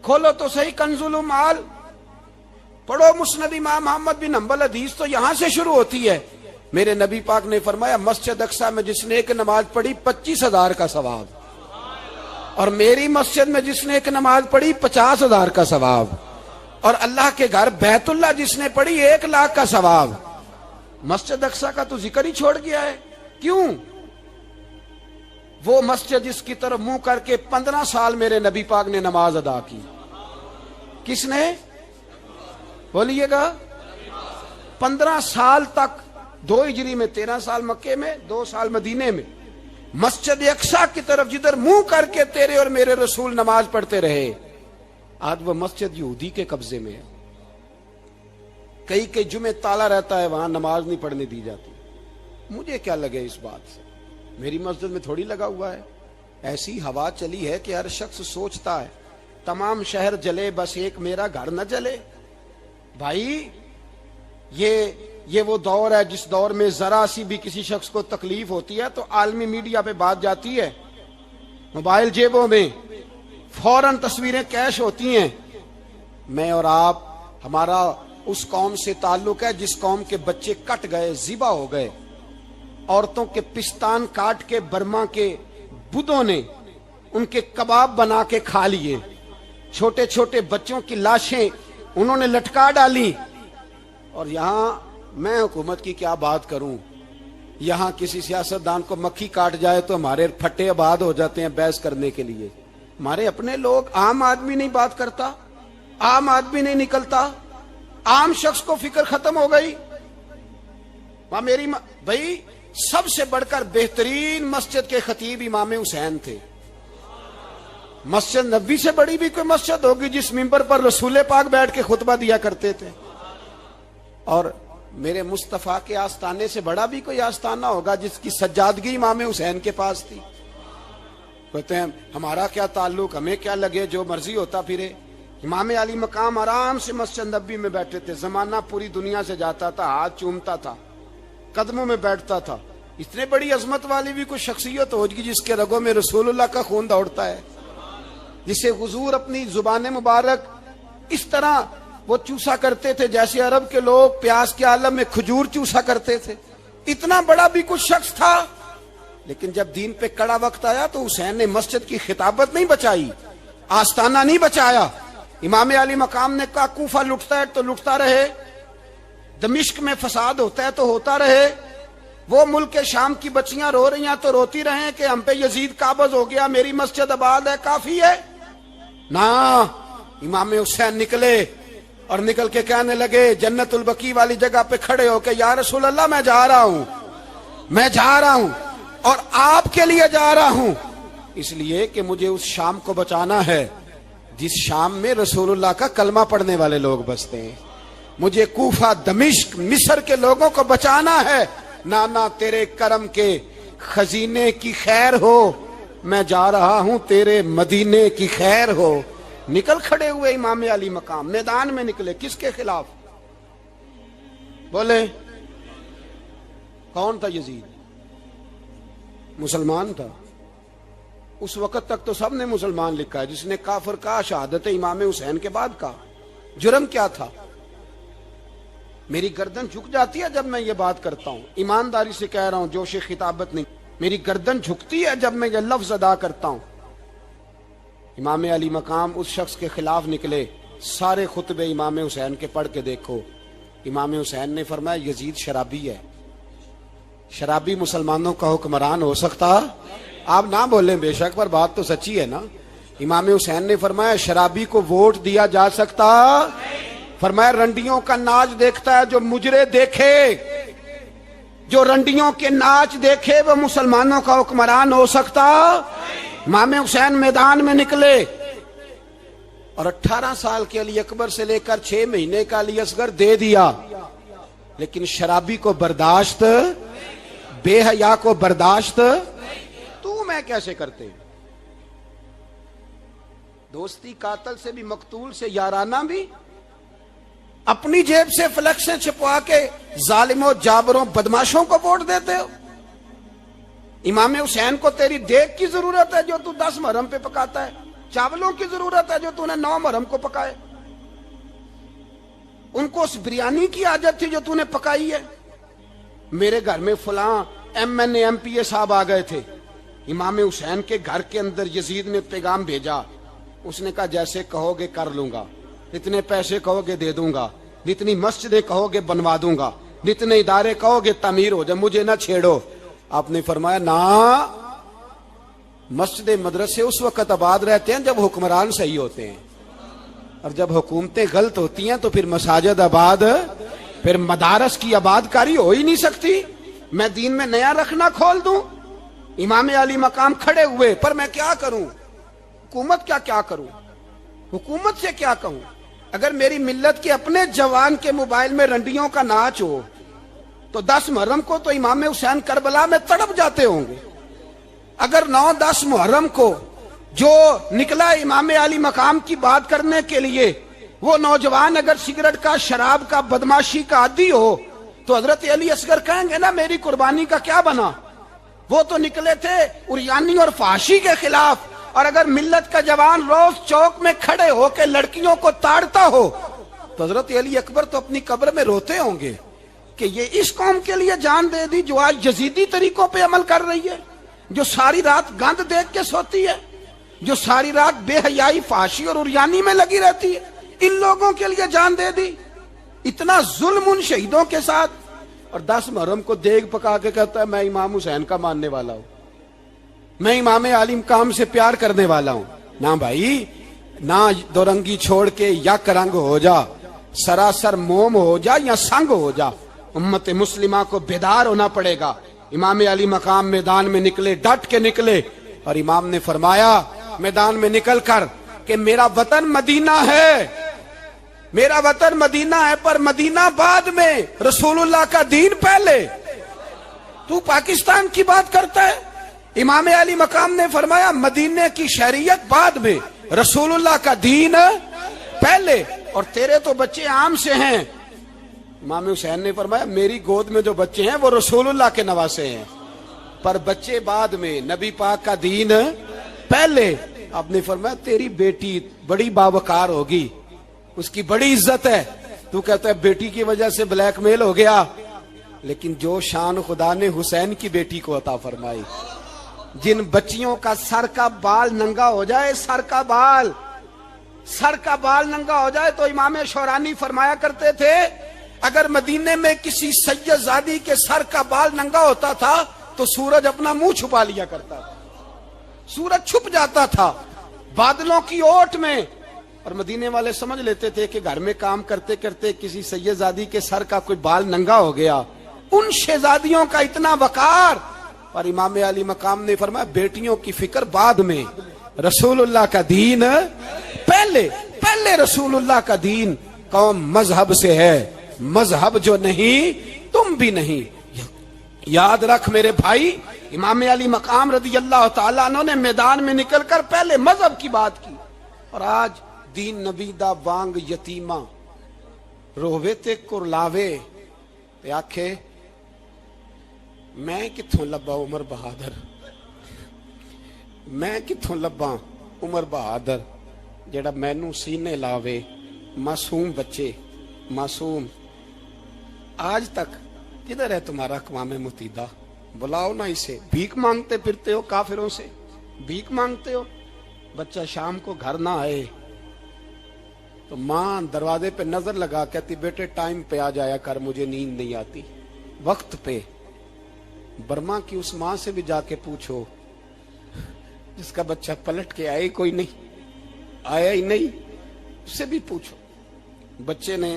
کھولو تو صحیح کنز المعال، پڑھو مسند امام محمد بن حنبل، حدیث تو یہاں سے شروع ہوتی ہے۔ میرے نبی پاک نے فرمایا مسجد اقصی میں جس نے ایک نماز پڑھی 25,000 کا ثواب۔ اور میری مسجد میں جس نے ایک نماز پڑھی 50,000 کا ثواب، اور اللہ کے گھر بیت اللہ جس نے پڑھی 1,00,000 کا ثواب۔ مسجد اقصی کا تو ذکر ہی چھوڑ گیا ہے۔ کیوں؟ وہ مسجد جس کی طرف منہ کر کے 15 سال میرے نبی پاک نے نماز ادا کی۔ کس نے؟ بولیے گا۔ 15 سال تک، 2 ہجری میں 13 سال مکے میں، 2 سال مدینے میں، مسجد اقصی کی طرف جدھر منہ کر کے تیرے اور میرے رسول نماز پڑھتے رہے۔ آج وہ مسجد یہودی کے قبضے میں ہے۔ کئی جمعے تالا رہتا ہے، وہاں نماز نہیں پڑھنے دی جاتی۔ مجھے کیا لگے اس بات سے؟ میری مسجد میں تھوڑی لگا ہوا ہے۔ ایسی ہوا چلی ہے کہ ہر شخص سوچتا ہے تمام شہر جلے بس ایک میرا گھر نہ جلے۔ بھائی یہ وہ دور ہے جس دور میں ذرا سی بھی کسی شخص کو تکلیف ہوتی ہے تو عالمی میڈیا پہ بات جاتی ہے، موبائل جیبوں میں فوراً تصویریں کیش ہوتی ہیں۔ میں اور آپ، ہمارا اس قوم سے تعلق ہے جس قوم کے بچے کٹ گئے، ذبح ہو گئے، عورتوں کے پستان کاٹ کے برما کے بدھوں نے ان کے کباب بنا کے کھا لیے، چھوٹے چھوٹے بچوں کی لاشیں انہوں نے لٹکا ڈالی۔ اور یہاں میں حکومت کی کیا بات کروں، یہاں کسی سیاستدان کو مکھی کاٹ جائے تو ہمارے پھٹے آباد ہو جاتے ہیں بحث کرنے کے لیے۔ ہمارے اپنے لوگ، عام آدمی نہیں بات کرتا، عام آدمی نہیں نکلتا، عام شخص کو فکر ختم ہو گئی۔ بھائی سب سے بڑھ کر بہترین مسجد کے خطیب امام حسین تھے۔ مسجد نبی سے بڑی بھی کوئی مسجد ہوگی جس ممبر پر رسول پاک بیٹھ کے خطبہ دیا کرتے تھے؟ اور میرے مصطفیٰ کے آستانے سے بڑا بھی کوئی آستانہ ہوگا جس کی سجادگی امام حسین کے پاس تھی؟ کہتے ہیں ہمارا کیا تعلق، ہمیں کیا لگے، جو مرضی ہوتا پھرے۔ امام علی مقام آرام سے مسجد نبی میں بیٹھے تھے، زمانہ پوری دنیا سے جاتا تھا، ہاتھ چومتا تھا، قدموں میں بیٹھتا تھا۔ اتنے بڑی عظمت والی بھی کوئی شخصیت ہوگی جس کے رگوں میں رسول اللہ کا خون دوڑتا ہے، جسے حضور اپنی زبان مبارک اس طرح وہ چوسا کرتے تھے جیسے عرب کے لوگ پیاس کے عالم میں کھجور چوسا کرتے تھے۔ اتنا بڑا بھی کچھ شخص تھا، لیکن جب دین پہ کڑا وقت آیا تو حسین نے مسجد کی خطابت نہیں بچائی، آستانہ نہیں بچایا۔ امام علی مقام نے کہا کوفہ لٹتا ہے تو لٹتا رہے، دمشق میں فساد ہوتا ہے تو ہوتا رہے، وہ ملک شام کی بچیاں رو رہی ہیں تو روتی رہیں کہ ہم پہ یزید قابض ہو گیا، میری مسجد آباد ہے، کافی ہے نا۔ امام حسین نکلے اور نکل کے کہنے لگے جنت البقیع والی جگہ پہ کھڑے ہو کہ یا رسول اللہ میں جا رہا ہوں اور آپ کے لیے جا رہا ہوں، اس لیے کہ مجھے اس شام کو بچانا ہے جس شام میں رسول اللہ کا کلمہ پڑھنے والے لوگ بستے ہیں۔ مجھے کوفہ، دمشق، مصر کے لوگوں کو بچانا ہے۔ نانا تیرے کرم کے خزینے کی خیر ہو، میں جا رہا ہوں تیرے مدینے کی خیر ہو۔ نکل کھڑے ہوئے امام علی مقام، میدان میں نکلے، کس کے خلاف؟ بولے کون تھا؟ یزید مسلمان تھا۔ اس وقت تک تو سب نے مسلمان لکھا ہے، جس نے کافر کہا شہادت امام حسین کے بعد کہا۔ جرم کیا تھا؟ میری گردن جھک جاتی ہے جب میں یہ بات کرتا ہوں، ایمانداری سے کہہ رہا ہوں، جوش خطابت نہیں، میری گردن جھکتی ہے جب میں یہ لفظ ادا کرتا ہوں۔ امام علی مقام اس شخص کے خلاف نکلے، سارے خطبے امام حسین کے پڑھ کے دیکھو۔ امام حسین نے فرمایا یزید شرابی ہے، شرابی مسلمانوں کا حکمران ہو سکتا؟ آپ نہ بولیں بے شک، پر بات تو سچی ہے نا۔ امام حسین نے فرمایا شرابی کو ووٹ دیا جا سکتا؟ فرمایا رنڈیوں کا ناچ دیکھتا ہے جو مجرے دیکھے، جو رنڈیوں کے ناچ دیکھے وہ مسلمانوں کا حکمران ہو سکتا؟ امام حسین میدان میں نکلے اور 18 سال کے علی اکبر سے لے کر 6 مہینے کا علی اصغر دے دیا، لیکن شرابی کو برداشت، بے حیا کو برداشت تو میں کیسے کرتے؟ دوستی قاتل سے بھی، مقتول سے یارانہ بھی، اپنی جیب سے فلیکسیں چھپوا کے ظالموں، جابروں، بدماشوں کو ووٹ دیتے ہو۔ امام حسین کو تیری دیگ کی ضرورت ہے جو تو 10 محرم پہ پکاتا ہے، چاولوں کی ضرورت ہے جو تو نے 9 محرم کو پکائے، ان کو اس بریانی کی عادت تھی جو تو نے پکائی ہے۔ میرے گھر میں فلاں M N A M P A صاحب آ گئے تھے، امام حسین کے گھر کے اندر یزید نے پیغام بھیجا. اس نے کہا جیسے کہو گے کر لوں گا, جتنے پیسے کہو گے دے دوں گا, جتنی مسجدیں کہو گے بنوا دوں گا, جتنے ادارے کہو گے تعمیر ہو جائے, مجھے نہ چھیڑو. آپ نے فرمایا نہ, مسجد مدرسے اس وقت آباد رہتے ہیں جب حکمران صحیح ہوتے ہیں, اور جب حکومتیں غلط ہوتی ہیں تو پھر مساجد آباد, پھر مدارس کی آباد کاری ہو ہی نہیں سکتی. میں دین میں نیا رکھنا کھول دوں, امام علی مقام کھڑے ہوئے, پر میں کیا کروں, حکومت کیا کروں, حکومت سے کیا کہوں. اگر میری ملت کے اپنے جوان کے موبائل میں رنڈیوں کا ناچ ہو تو 10 محرم کو تو امام حسین کربلا میں تڑپ جاتے ہوں گے. اگر 9-10 محرم کو جو نکلا امام علی مقام کی بات کرنے کے لیے, وہ نوجوان اگر سگریٹ کا, شراب کا, بدماشی کا عادی ہو تو حضرت علی اصغر کہیں گے نا میری قربانی کا کیا بنا. وہ تو نکلے تھے عریانی اور فحاشی کے خلاف, اور اگر ملت کا جوان روز چوک میں کھڑے ہو کے لڑکیوں کو تاڑتا ہو تو حضرت علی اکبر تو اپنی قبر میں روتے ہوں گے کہ یہ اس قوم کے لیے جان دے دی جو آج یزیدی طریقوں پہ عمل کر رہی ہے, جو ساری رات گند دیکھ کے سوتی ہے, جو ساری رات بے حیائی, فحاشی اور عریانی میں لگی رہتی ہے. ان لوگوں کے لیے جان دے دی. اتنا ظلم ان شہیدوں کے ساتھ, اور 10 محرم کو دیگ پکا کے کہتا ہے میں امام حسین کا ماننے والا ہوں, میں امام علی مقام سے پیار کرنے والا ہوں. نہ بھائی, نہ دو رنگی چھوڑ کے یک رنگ ہو جا, سراسر موم ہو جا یا سنگ ہو جا. امت مسلمہ کو بیدار ہونا پڑے گا. امام علی مقام میدان میں نکلے, ڈٹ کے نکلے, اور امام نے فرمایا میدان میں نکل کر کہ میرا وطن مدینہ ہے, میرا وطن مدینہ ہے, پر مدینہ بعد میں, رسول اللہ کا دین پہلے. تو پاکستان کی بات کرتا ہے. امام علی مقام نے فرمایا مدینے کی شہریت بعد میں, رسول اللہ کا دین پہلے, اور تیرے تو بچے عام سے ہیں. امام حسین نے فرمایا میری گود میں جو بچے ہیں وہ رسول اللہ کے نواسے ہیں, پر بچے بعد میں, نبی پاک کا دین پہلے. آپ نے فرمایا تیری بیٹی بڑی باوقار ہوگی, اس کی بڑی عزت ہے, تو کہتا ہے بیٹی کی وجہ سے بلیک میل ہو گیا. لیکن جو شان خدا نے حسین کی بیٹی کو عطا فرمائی, جن بچیوں کا سر کا بال ننگا ہو جائے, سر کا بال ننگا ہو جائے, تو امام شورانی فرمایا کرتے تھے اگر مدینے میں کسی سید زادی کے سر کا بال ننگا ہوتا تھا تو سورج اپنا منہ چھپا لیا کرتا تھا, سورج چھپ جاتا تھا بادلوں کی اوٹ میں. اور مدینے والے سمجھ لیتے تھے کہ گھر میں کام کرتے کرتے کسی سید زادی کے سر کا کوئی بال ننگا ہو گیا. ان شہزادیوں کا اتنا وقار. اور امام علی مقام نے فرمایا بیٹیوں کی فکر بعد میں, رسول اللہ کا دین پہلے. پہلے رسول اللہ کا دین. قوم مذہب سے ہے, مذہب جو نہیں تم بھی نہیں. یاد رکھ میرے بھائی, امام علی مقام رضی اللہ تعالیٰ عنہ نے میدان میں نکل کر پہلے مذہب کی بات کی. اور آج دین نبی دا وانگ یتیمہ رووے تے کرلاوے تے آکھے میں کتھوں لبا عمر بہادر, میں کتھوں لبا عمر بہادر جیڑا مینوں سینے لاوے. معصوم بچے, معصوم. آج تک کدھر ہے تمہارا اقوام متحدہ؟ بلاؤ نا اسے. بھیک مانگتے پھرتے ہو, کافروں سے بھیک مانگتے ہو. بچہ شام کو گھر نہ آئے تو ماں دروازے پہ نظر لگا کہتی بیٹے ٹائم پہ آ جایا کر, مجھے نیند نہیں آتی, وقت پہ. برما کی اس ماں سے بھی جا کے پوچھو جس کا بچہ پلٹ کے آئے کوئی نہیں, آیا ہی نہیں, اس سے بھی پوچھو. بچے نے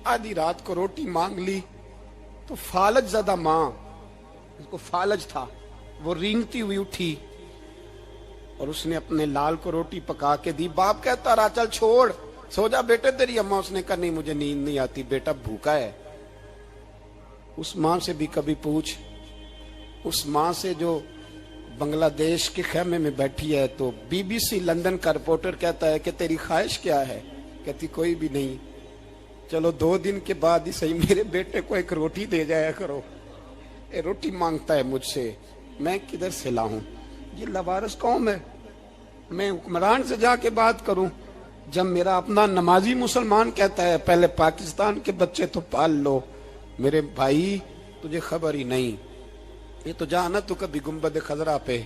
آدھی رات کو روٹی مانگ لی تو فالج زدہ ماں, اس کو فالج تھا, وہ رینگتی ہوئی اٹھی اور اس نے اپنے لال کو روٹی پکا کے دی. باپ کہتا رہا چل چھوڑ, سو جا بیٹے تیری اماں. اس نے کہا نہیں مجھے نیند نہیں آتی, بیٹا بھوکا ہے. اس ماں سے بھی کبھی پوچھ, اس ماں سے جو بنگلہ دیش کے خیمے میں بیٹھی ہے تو BBC لندن کا رپورٹر کہتا ہے کہ تیری خواہش کیا ہے؟ کہتی کوئی بھی نہیں, چلو 2 دن کے بعد ہی صحیح میرے بیٹے کو ایک روٹی دے جایا کرو, اے روٹی مانگتا ہے مجھ سے, میں کدھر سے لاؤں؟ یہ لوارث قوم ہے. میں حکمران سے جا کے بات کروں جب میرا اپنا نمازی مسلمان کہتا ہے پہلے پاکستان کے بچے تو پال لو. میرے بھائی تجھے خبر ہی نہیں, یہ تو جانا تو کبھی گنبد خضرا پہ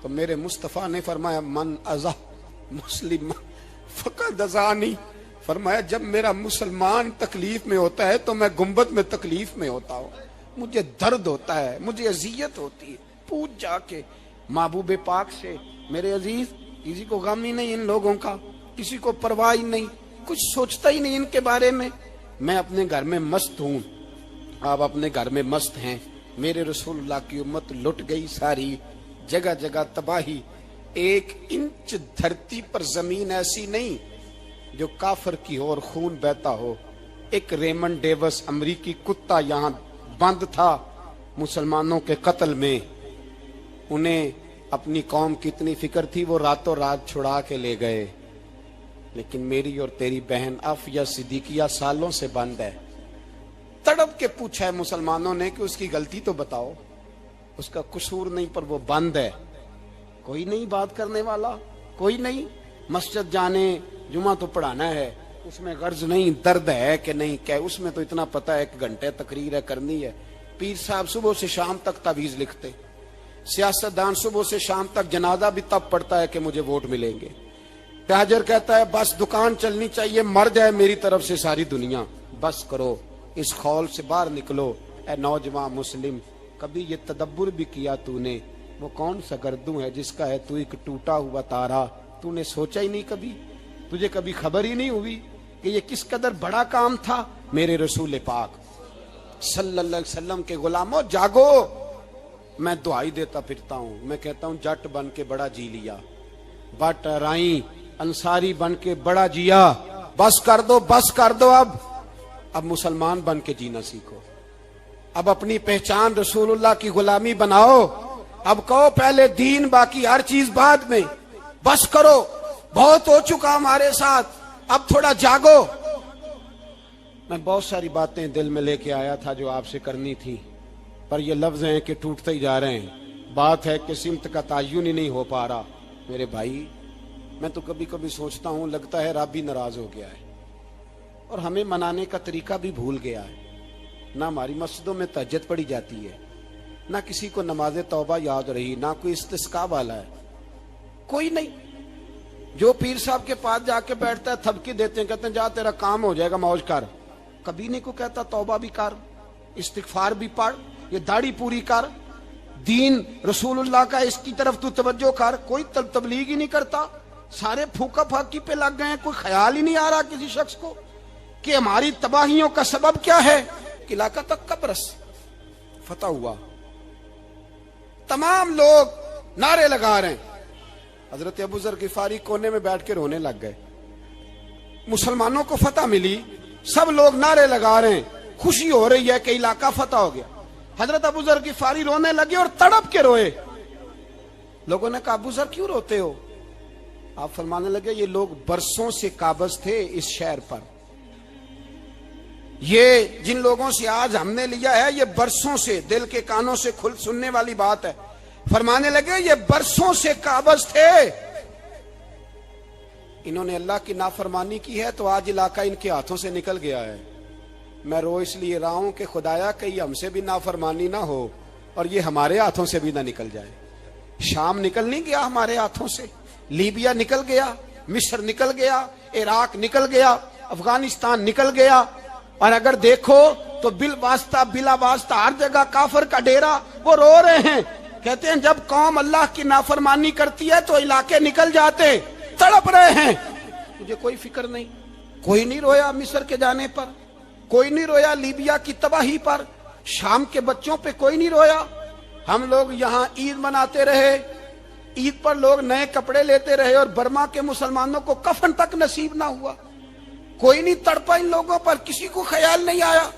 تو میرے مصطفیٰ نے فرمایا من ازا مسلم فقد ازانی، فرمایا جب میرا مسلمان تکلیف میں ہوتا ہے تو میں گنبد میں تکلیف میں ہوتا ہوں، مجھے درد ہوتا ہے، مجھے اذیت ہوتی ہے۔ پوچھ جا کے محبوب پاک سے، میرے عزیز کسی کو غم ہی نہیں ان لوگوں کا، کسی کو پرواہ ہی نہیں، کچھ سوچتا ہی نہیں ان کے بارے میں۔ میں اپنے گھر میں مست ہوں، آپ اپنے گھر میں مست ہیں۔ میرے رسول اللہ کی امت لٹ گئی ساری، جگہ جگہ تباہی، ایک انچ دھرتی پر زمین ایسی نہیں جو کافر کی ہو اور خون بہتا ہو۔ ایک ریمنڈ ڈیوس امریکی کتا یہاں بند تھا مسلمانوں کے قتل میں، انہیں اپنی قوم کی اتنی فکر تھی، وہ راتوں رات چھڑا کے لے گئے۔ لیکن میری اور تیری بہن عافیہ صدیقیہ سالوں سے بند ہے۔ تڑپ کے پوچھا ہے مسلمانوں نے کہ اس کی غلطی تو بتاؤ، اس کا قصور نہیں پر وہ بند ہے، کوئی نہیں بات کرنے والا، کوئی نہیں۔ مسجد جانے جمعہ تو پڑھانا ہے، اس میں غرض نہیں درد ہے کہ نہیں کہ، اس میں تو اتنا پتہ ہے کہ گھنٹے تقریر ہے کرنی ہے۔ پیر صاحب صبح سے شام تک تعویذ لکھتے، سیاستدان صبح سے شام تک جنازہ بھی تب پڑتا ہے کہ مجھے ووٹ ملیں گے۔ تاجر کہتا ہے بس دکان چلنی چاہیے، مر جائے میری طرف سے ساری دنیا، بس کرو، اس خول سے باہر نکلو۔ اے نوجوان مسلم، کبھی یہ تدبر بھی کیا تو نے، وہ کون سا گردوں ہے جس کا ہے تو ایک ٹوٹا ہوا تارا؟ تو نے سوچا ہی نہیں کبھی، تجھے کبھی خبر ہی نہیں ہوئی کہ یہ کس قدر بڑا کام تھا؟ میرے رسول پاک صلی اللہ علیہ وسلم کے غلاموں جاگو۔ میں دعائی دیتا پھرتا ہوں، میں کہتا ہوں جٹ بن کے بڑا جی لیا، بٹ رائیں انصاری بن کے بڑا جیا، بس کر دو، بس کر دو۔ اب مسلمان بن کے جینا سیکھو، اب اپنی پہچان رسول اللہ کی غلامی بناؤ۔ اب کہو پہلے دین باقی ہر چیز بعد میں، بس کرو، بہت ہو چکا ہمارے ساتھ، اب تھوڑا جاگو۔ میں بہت ساری باتیں دل میں لے کے آیا تھا جو آپ سے کرنی تھی، پر یہ لفظ ہیں کہ ٹوٹتے ہی جا رہے ہیں، بات ہے کہ سمت کا تعین ہی نہیں ہو پا رہا۔ میرے بھائی میں تو کبھی کبھی سوچتا ہوں لگتا ہے رب بھی ناراض ہو گیا ہے اور ہمیں منانے کا طریقہ بھی بھول گیا ہے۔ نہ ہماری مسجدوں میں تہجد پڑھی جاتی ہے، نہ کسی کو نماز توبہ یاد رہی، نہ کوئی استسقاء والا ہے، کوئی نہیں۔ جو پیر صاحب کے پاس جا کے بیٹھتا ہے تھپکی دیتے ہیں، کہتے ہیں جا تیرا کام ہو جائے گا، موج کر۔ کبھی نہیں کو کہتا توبہ بھی کر، استغفار بھی پڑھ، یہ داڑھی پوری کر، دین رسول اللہ کا اس کی طرف تو توجہ کر۔ کوئی تبلیغ ہی نہیں کرتا، سارے پھوکا پھاکی پہ لگ گئے ہیں، کوئی خیال ہی نہیں آ رہا کسی شخص کو کہ ہماری تباہیوں کا سبب کیا ہے۔ علاقہ تک قبرص فتح ہوا، تمام لوگ نعرے لگا رہے ہیں، حضرت ابو ذر غفاری کونے میں بیٹھ کے رونے لگ گئے۔ مسلمانوں کو فتح ملی، سب لوگ نعرے لگا رہے ہیں، خوشی ہو رہی ہے کہ علاقہ فتح ہو گیا۔ حضرت ابو ذر غفاری رونے لگے اور تڑپ کے روئے۔ لوگوں نے کہا ابو ذر کیوں روتے ہو؟ آپ فرمانے لگے یہ لوگ برسوں سے قابض تھے اس شہر پر، یہ جن لوگوں سے آج ہم نے لیا ہے یہ برسوں سے، دل کے کانوں سے کھل سننے والی بات ہے، فرمانے لگے یہ برسوں سے قابض تھے، انہوں نے اللہ کی نافرمانی کی ہے تو آج علاقہ ان کے ہاتھوں سے نکل گیا ہے۔ میں رو اس لیے رہا ہوں کہ خدایا کہیں ہم سے بھی نافرمانی نہ ہو اور یہ ہمارے ہاتھوں سے بھی نہ نکل جائے۔ شام نکل نہیں گیا ہمارے ہاتھوں سے، لیبیا نکل گیا، مصر نکل گیا، عراق نکل گیا، افغانستان نکل گیا، اور اگر دیکھو تو بلا واسطہ ہر جگہ کافر کا ڈیرا، وہ رو رہے ہیں، کہتے ہیں جب قوم اللہ کی نافرمانی کرتی ہے تو علاقے نکل جاتے، تڑپ رہے ہیں۔ مجھے کوئی فکر نہیں، کوئی نہیں رویا مصر کے جانے پر، کوئی نہیں رویا لیبیا کی تباہی پر، شام کے بچوں پہ کوئی نہیں رویا۔ ہم لوگ یہاں عید مناتے رہے، عید پر لوگ نئے کپڑے لیتے رہے اور برما کے مسلمانوں کو کفن تک نصیب نہ ہوا، کوئی نہیں تڑپا ان لوگوں پر، کسی کو خیال نہیں آیا۔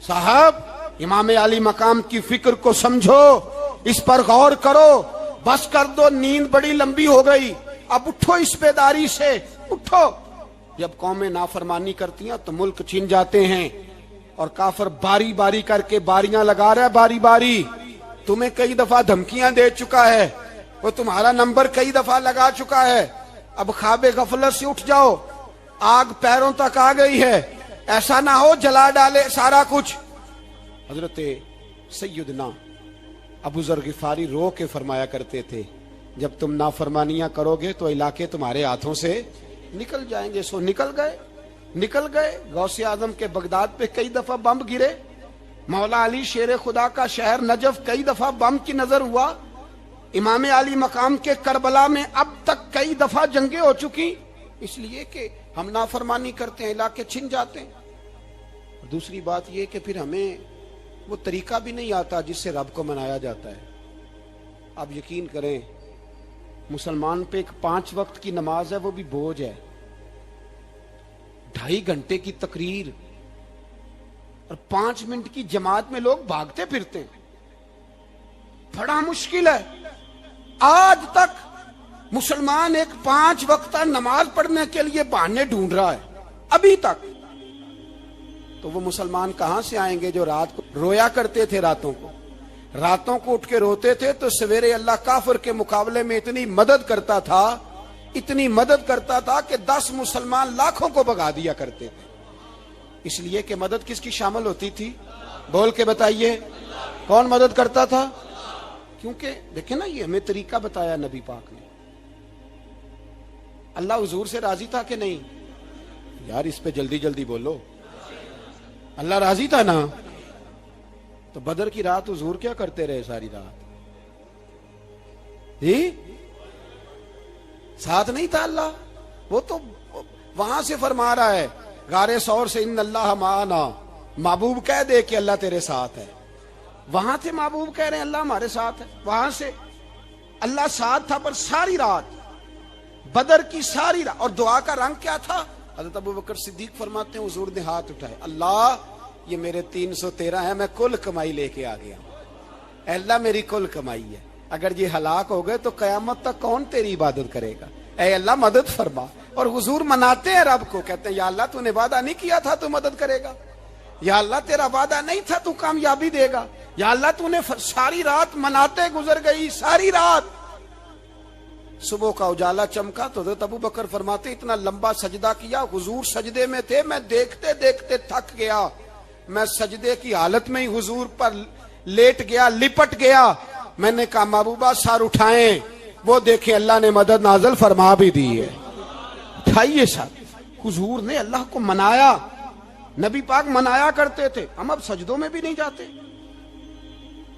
صاحب امام علی مقام کی فکر کو سمجھو، اس پر غور کرو، بس کر دو، نیند بڑی لمبی ہو گئی، اب اٹھو اس بیداری سے، اٹھو۔ جب قومیں نافرمانی کرتی ہیں تو ملک چھن جاتے ہیں، اور کافر باری باری کر کے باریاں لگا رہا ہے، باری باری تمہیں کئی دفعہ دھمکیاں دے چکا ہے، وہ تمہارا نمبر کئی دفعہ لگا چکا ہے، اب خواب غفلت سے اٹھ جاؤ، آگ پیروں تک آ گئی ہے، ایسا نہ ہو جلا ڈالے سارا کچھ۔ حضرت سیدنا ابو ذر غفاری رو کے فرمایا کرتے تھے، جب تم نافرمانیاں کرو گے تو علاقے تمہارے ہاتھوں سے نکل جائیں گے. سو نکل گئے. غوث اعظم کے بغداد پہ کئی دفعہ بم گرے. مولا علی شیر خدا کا شہر نجف کئی دفعہ بم کی نظر ہوا. امام علی مقام کے کربلا میں اب تک کئی دفعہ جنگیں ہو چکی، اس لیے کہ ہم نافرمانی کرتے ہیں، علاقے چھن جاتے ہیں. دوسری بات یہ کہ پھر ہمیں وہ طریقہ بھی نہیں آتا جس سے رب کو منایا جاتا ہے. آپ یقین کریں، مسلمان پہ ایک 5 وقت کی نماز ہے، وہ بھی بوجھ ہے. 2.5 گھنٹے کی تقریر اور 5 منٹ کی جماعت میں لوگ بھاگتے پھرتے ہیں. بڑا مشکل ہے. آج تک مسلمان ایک 5 وقتہ نماز پڑھنے کے لیے بہانے ڈھونڈ رہا ہے ابھی تک. تو وہ مسلمان کہاں سے آئیں گے جو رات کو رویا کرتے تھے، راتوں کو اٹھ کے روتے تھے تو سویرے اللہ کافر کے مقابلے میں اتنی مدد کرتا تھا کہ 10 مسلمان لاکھوں کو بھگا دیا کرتے تھے. اس لیے کہ مدد کس کی شامل ہوتی تھی؟ بول کے بتائیے، کون مدد کرتا تھا؟ کیونکہ دیکھیں نا، یہ ہمیں طریقہ بتایا نبی پاک نے. اللہ حضور سے راضی تھا کہ نہیں؟ یار اس پہ جلدی جلدی بولو. اللہ راضی تھا نا؟ تو بدر کی رات حضور کیا کرتے رہے ساری رات؟ ساتھ نہیں تھا اللہ؟ وہ تو وہاں سے فرما رہا ہے غار ثور سے، ان اللہ معنا. محبوب کہہ دے کہ اللہ تیرے ساتھ ہے. وہاں سے محبوب کہہ رہے ہیں اللہ ہمارے ساتھ ہے. وہاں سے اللہ ساتھ تھا، پر ساری رات بدر کی ساری رات. اور دعا کا رنگ کیا تھا؟ حضرت ابوبکر صدیق فرماتے ہیں حضور نے ہاتھ اٹھائے، اللہ یہ میرے 313 ہیں، میں کل کمائی لے کے آ گیا ہوں. اے اللہ میری کل کمائی ہے، اگر یہ ہلاک ہو گئے تو قیامت تک کون تیری عبادت کرے گا؟ اے اللہ مدد فرما. اور حضور مناتے ہیں رب کو، کہتے ہیں یا اللہ تو نے وعدہ نہیں کیا تھا تو مدد کرے گا، یا اللہ تیرا وعدہ نہیں تھا تو کامیابی دے گا، یا اللہ تو نے ساری رات مناتے گزر گئی. ساری رات صبح کا اجالا چمکا تو حضرت ابوبکر فرماتے اتنا لمبا سجدہ کیا، حضور سجدے میں تھے، میں دیکھتے دیکھتے تھک گیا. میں سجدے کی حالت میں ہی حضور پر لیٹ گیا، لپٹ گیا. میں نے کہا محبوبہ سر اٹھائیں. وہ دیکھیں اللہ نے مدد نازل فرما بھی دی ہے. اٹھائیے سر. حضور نے اللہ کو منایا. نبی پاک منایا کرتے تھے. ہم اب سجدوں میں بھی نہیں جاتے.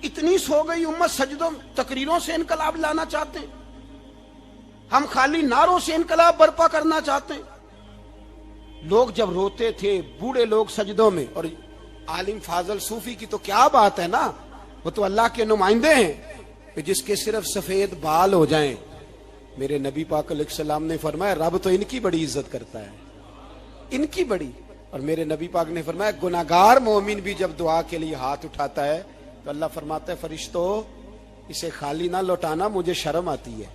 اتنی سو گئی امت سجدوں، تقریروں سے انقلاب لانا چاہتے ہیں. ہم خالی نعروں سے انقلاب برپا کرنا چاہتے ہیں. لوگ جب روتے تھے بوڑھے لوگ سجدوں میں، اور عالم فاضل صوفی کی تو کیا بات ہے نا، وہ تو اللہ کے نمائندے ہیں کہ جس کے صرف سفید بال ہو جائیں. میرے نبی پاک علیہ السلام نے فرمایا رب تو ان کی بڑی عزت کرتا ہے، ان کی بڑی. اور میرے نبی پاک نے فرمایا گناہگار مومن بھی جب دعا کے لیے ہاتھ اٹھاتا ہے تو اللہ فرماتا ہے فرشتوں اسے خالی نہ لوٹانا، مجھے شرم آتی ہے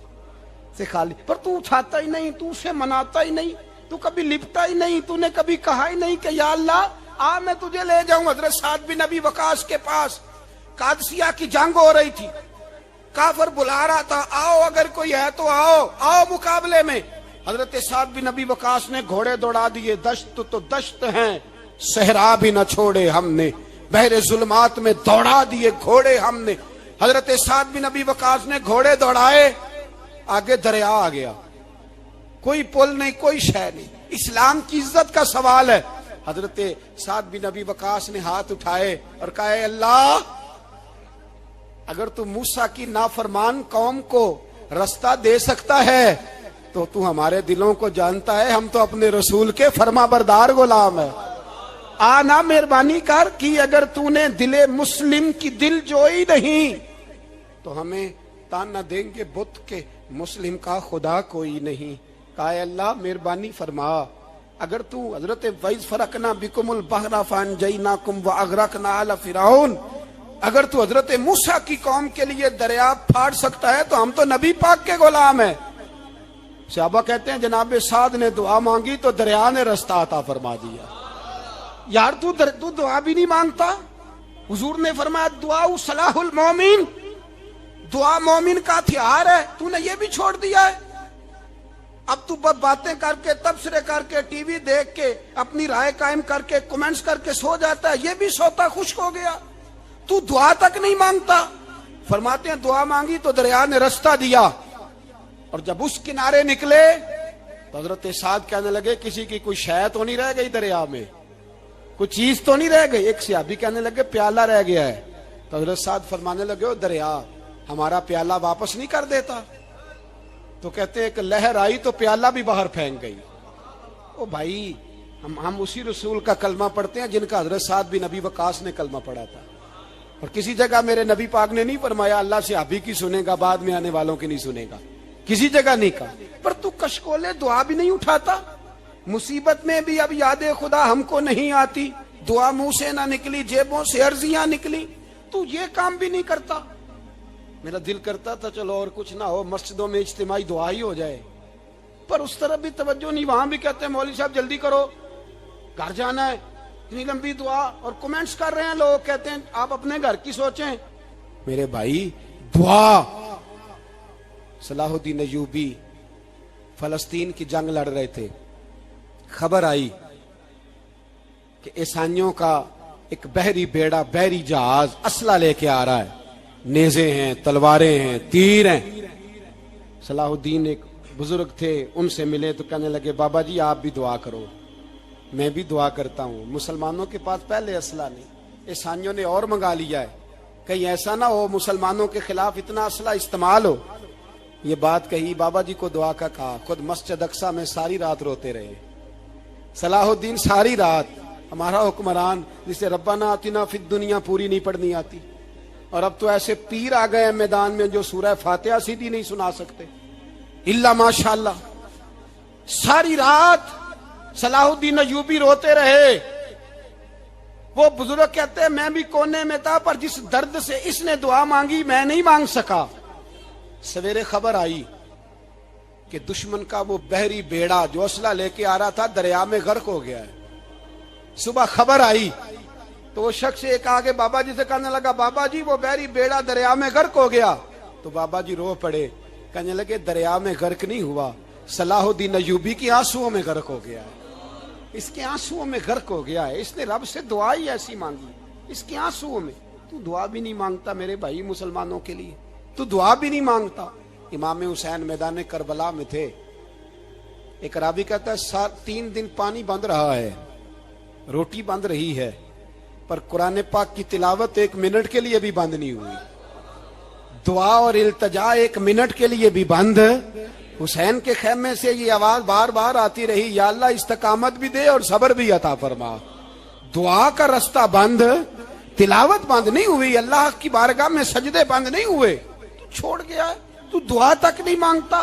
سے خالی. پر تو اٹھاتا ہی نہیں، تو اسے مناتا ہی نہیں، تو کبھی لپٹا ہی نہیں، تو نے کبھی کہا ہی نہیں کہ یا اللہ آ میں تجھے لے جاؤں. حضرت سعد بن ابی وقاص کے پاس قادسیہ کی جنگ ہو رہی تھی، کافر بلا رہا تھا آؤ اگر کوئی ہے تو آؤ مقابلے میں. حضرت سعد بن ابی وقاص نے گھوڑے دوڑا دیے. دشت تو دشت ہیں، صحرا بھی نہ چھوڑے ہم نے، بحر ظلمات میں دوڑا دیے گھوڑے ہم نے. حضرت سعد بن ابی وقاص نے گھوڑے دوڑائے، آگے دریا آ گیا، کوئی پل نہیں، کوئی شے نہیں. اسلام کی عزت کا سوال ہے. حضرت سعد بن ابی وقاص نے ہاتھ اٹھائے اور کہا اے اللہ اگر تو موسیٰ کی نافرمان قوم کو رستہ دے سکتا ہے تو تو ہمارے دلوں کو جانتا ہے، ہم تو اپنے رسول کے فرما بردار غلام ہیں. آنا مہربانی کر کی اگر تو نے دل مسلم کی دل جوئی نہیں تو ہمیں تانا دیں گے بت کے مسلم کا خدا کوئی نہیں. کہا اے اللہ مہربانی فرما اگر تو حضرت وَإِذْ فَرَقْنَا بِكُمُ الْبَحْرَ فَأَنْجَيْنَاكُمْ وَأَغْرَقْنَا آلَ فِرْعَوْنَ، اگر تو حضرت موسیٰ کی قوم کے لیے دریا پھاڑ سکتا ہے تو ہم تو نبی پاک کے غلام ہیں. صحابہ کہتے ہیں جناب سعد نے دعا مانگی تو دریا نے رستہ عطا فرما دیا. یار تو دعا بھی نہیں مانگتا. حضور نے فرمایا دعا صلاح المومن، دعا مومن کا ہتھیار ہے، تو نے یہ بھی چھوڑ دیا ہے. اب تو باتیں کر کے تبصرے کر کے ٹی وی دیکھ کے اپنی رائے قائم کر کے کمنٹس کر کے سو جاتا ہے، یہ بھی سوتا خشک ہو گیا. تو دعا تک نہیں مانگتا. فرماتے ہیں دعا مانگی تو دریا نے رستہ دیا. اور جب اس کنارے نکلے تو حضرت سعد کہنے لگے کسی کی کوئی شے تو نہیں رہ گئی دریا میں, کوئی چیز تو نہیں رہ گئی. ایک صحابی کہنے لگے پیالہ رہ گیا ہے. تو حضرت سعد فرمانے لگے او دریا ہمارا پیالہ واپس نہیں کر دیتا. تو کہتے ایک لہر آئی تو پیالہ بھی باہر پھینک گئی. او بھائی ہم اسی رسول کا کلمہ پڑھتے ہیں جن کا حضرت سعد بن ابی وقاص نے کلمہ پڑھا تھا. اور کسی جگہ میرے نبی پاک نے نہیں فرمایا اللہ صحابی کی سنے گا بعد میں آنے والوں کی نہیں سنے گا, کسی جگہ نہیں کہا. پر تو کشکولے دعا بھی نہیں اٹھاتا, مصیبت میں بھی اب یاد خدا ہم کو نہیں آتی, دعا منہ سے نہ نکلی جیبوں سے عرضیاں نکلی, تو یہ کام بھی نہیں کرتا. میرا دل کرتا تھا چلو اور کچھ نہ ہو مسجدوں میں اجتماعی دعا ہی ہو جائے, پر اس طرف بھی توجہ نہیں. وہاں بھی کہتے ہیں مولوی صاحب جلدی کرو گھر جانا ہے, اتنی لمبی دعا, اور کمنٹس کر رہے ہیں لوگ کہتے ہیں آپ اپنے گھر کی سوچیں. میرے بھائی دعا, صلاح الدین ایوبی فلسطین کی جنگ لڑ رہے تھے, خبر آئی کہ عیسائیوں کا ایک بحری بیڑا بحری جہاز اسلحہ لے کے آ رہا ہے, نیزے ہیں تلواریں ہیں تیر ہیں. صلاح الدین ایک بزرگ تھے ان سے ملے تو کہنے لگے بابا جی آپ بھی دعا کرو. میں بھی دعا کرتا ہوں, مسلمانوں کے پاس پہلے اسلحہ نہیں, عیسائیوں نے اور منگا لیا ہے, کہیں ایسا نہ ہو مسلمانوں کے خلاف اتنا اسلحہ استعمال ہو. یہ بات کہی, بابا جی کو دعا کا کہا, خود مسجد اقصی میں ساری رات روتے رہے. صلاح الدین ساری رات, ہمارا حکمران جسے ربنا آتنا فی الدنیا پوری نہیں پڑھنی آتی, اور اب تو ایسے پیر آ گئے میدان میں جو سورہ فاتحہ سیدھی نہیں سنا سکتے الا ماشاءاللہ. ساری رات صلاح الدین ایوبی روتے رہے. وہ بزرگ کہتے ہیں میں بھی کونے میں تھا, پر جس درد سے اس نے دعا مانگی میں نہیں مانگ سکا. سویرے خبر آئی کہ دشمن کا وہ بحری بیڑا جو اسلحہ لے کے آ رہا تھا دریا میں غرق ہو گیا ہے. صبح خبر آئی تو وہ شخص ایک آگے بابا جی سے کہنے لگا بابا جی وہ بحری بیڑا دریا میں غرق ہو گیا. تو بابا جی رو پڑے, کہنے لگے دریا میں غرق نہیں ہوا, صلاح الدین ایوبی کی آنسوؤں میں غرق ہو گیا ہے. اس کے آنسوؤں میں غرق ہو گیا ہے, اس نے رب سے دعا ہی ایسی مانگی اس کے آنسوؤں میں. تو دعا بھی نہیں مانگتا میرے بھائی مسلمانوں کے لیے, تو دعا بھی نہیں مانگتا. امام حسین میدان کربلا میں تھے, ایک راوی کہتا ہے 3 دن پانی بند رہا ہے, روٹی بند رہی ہے, پر قرآن پاک کی تلاوت 1 منٹ کے لیے بھی بند نہیں ہوئی, دعا اور التجا 1 منٹ کے لیے بھی بند. حسین کے خیمے سے یہ آواز بار بار آتی رہی, یا اللہ استقامت بھی دے اور صبر بھی عطا فرما. دعا کا رستہ بند, تلاوت بند نہیں ہوئی, اللہ کی بارگاہ میں سجدے بند نہیں ہوئے, تو چھوڑ گیا ہے. تو دعا تک نہیں مانگتا.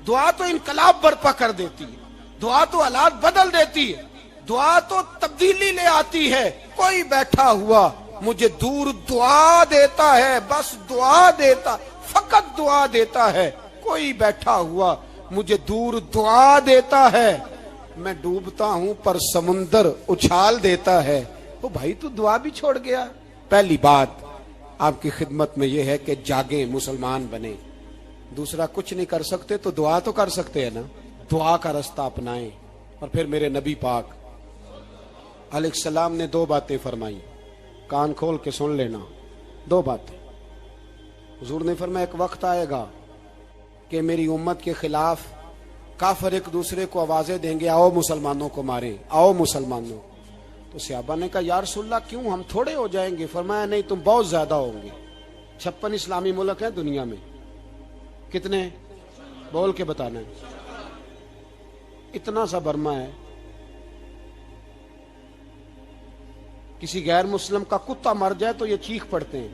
دعا تو انقلاب برپا کر دیتی ہے, دعا تو حالات بدل دیتی ہے, دعا تو تبدیلی لے آتی ہے. کوئی بیٹھا ہوا مجھے دور دعا دیتا ہے, بس دعا دیتا, فقط دعا دیتا ہے. کوئی بیٹھا ہوا مجھے دور دعا دیتا ہے, میں ڈوبتا ہوں پر سمندر اچھال دیتا ہے. وہ بھائی تو دعا بھی چھوڑ گیا. پہلی بات آپ کی خدمت میں یہ ہے کہ جاگیں, مسلمان بنیں. دوسرا کچھ نہیں کر سکتے تو دعا تو کر سکتے ہیں نا, دعا کا رستہ اپنائیں. اور پھر میرے نبی پاک علیہ السلام نے 2 باتیں فرمائی, کان کھول کے سن لینا. 2 باتیں حضور نے فرمایا ایک وقت آئے گا کہ میری امت کے خلاف کافر ایک دوسرے کو آوازیں دیں گے آؤ مسلمانوں کو ماریں, آؤ مسلمانوں. تو صحابہ نے کہا یا رسول اللہ کیوں, ہم تھوڑے ہو جائیں گے؟ فرمایا نہیں تم بہت زیادہ ہوں گے. 56 اسلامی ملک ہیں دنیا میں, کتنے بول کے بتانا ہے. اتنا سا برما ہے, کسی غیر مسلم کا کتا مر جائے تو یہ چیخ پڑتے ہیں,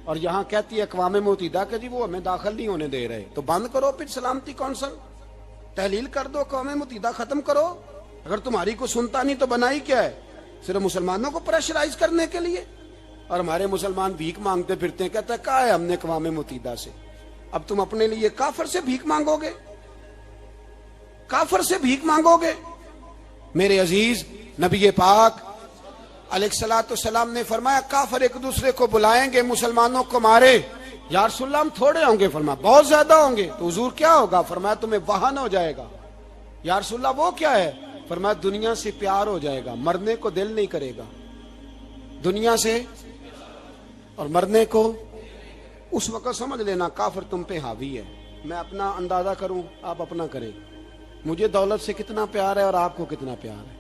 اور یہاں کہتی ہے اقوام متحدہ کہ جی وہ ہمیں داخل نہیں ہونے دے رہے. تو بند کرو پھر سلامتی کونسل, تحلیل کر دو, اقوام متحدہ ختم کرو. اگر تمہاری کو سنتا نہیں تو بنائی کیا ہے, صرف مسلمانوں کو پریشرائز کرنے کے لیے. اور ہمارے مسلمان بھیک مانگتے پھرتے ہیں, کہتا ہے کہا ہے ہم نے اقوام متحدہ سے. اب تم اپنے لیے کافر سے بھیک مانگو گے, کافر سے بھیک مانگو گے. میرے عزیز نبی پاک علیہ الصلوۃ والسلام نے فرمایا کافر ایک دوسرے کو بلائیں گے مسلمانوں کو مارے. یا رسول اللہ ہم تھوڑے ہوں گے. فرمایا بہت زیادہ ہوں گے. تو حضور کیا ہوگا؟ فرمایا تمہیں وہن ہو جائے گا. یا رسول اللہ وہ کیا ہے؟ فرمایا دنیا سے پیار ہو جائے گا, مرنے کو دل نہیں کرے گا. دنیا سے اور مرنے کو اس وقت سمجھ لینا کافر تم پہ حاوی ہے. میں اپنا اندازہ کروں، آپ اپنا کریں، مجھے دولت سے کتنا پیار ہے اور آپ کو کتنا پیار ہے۔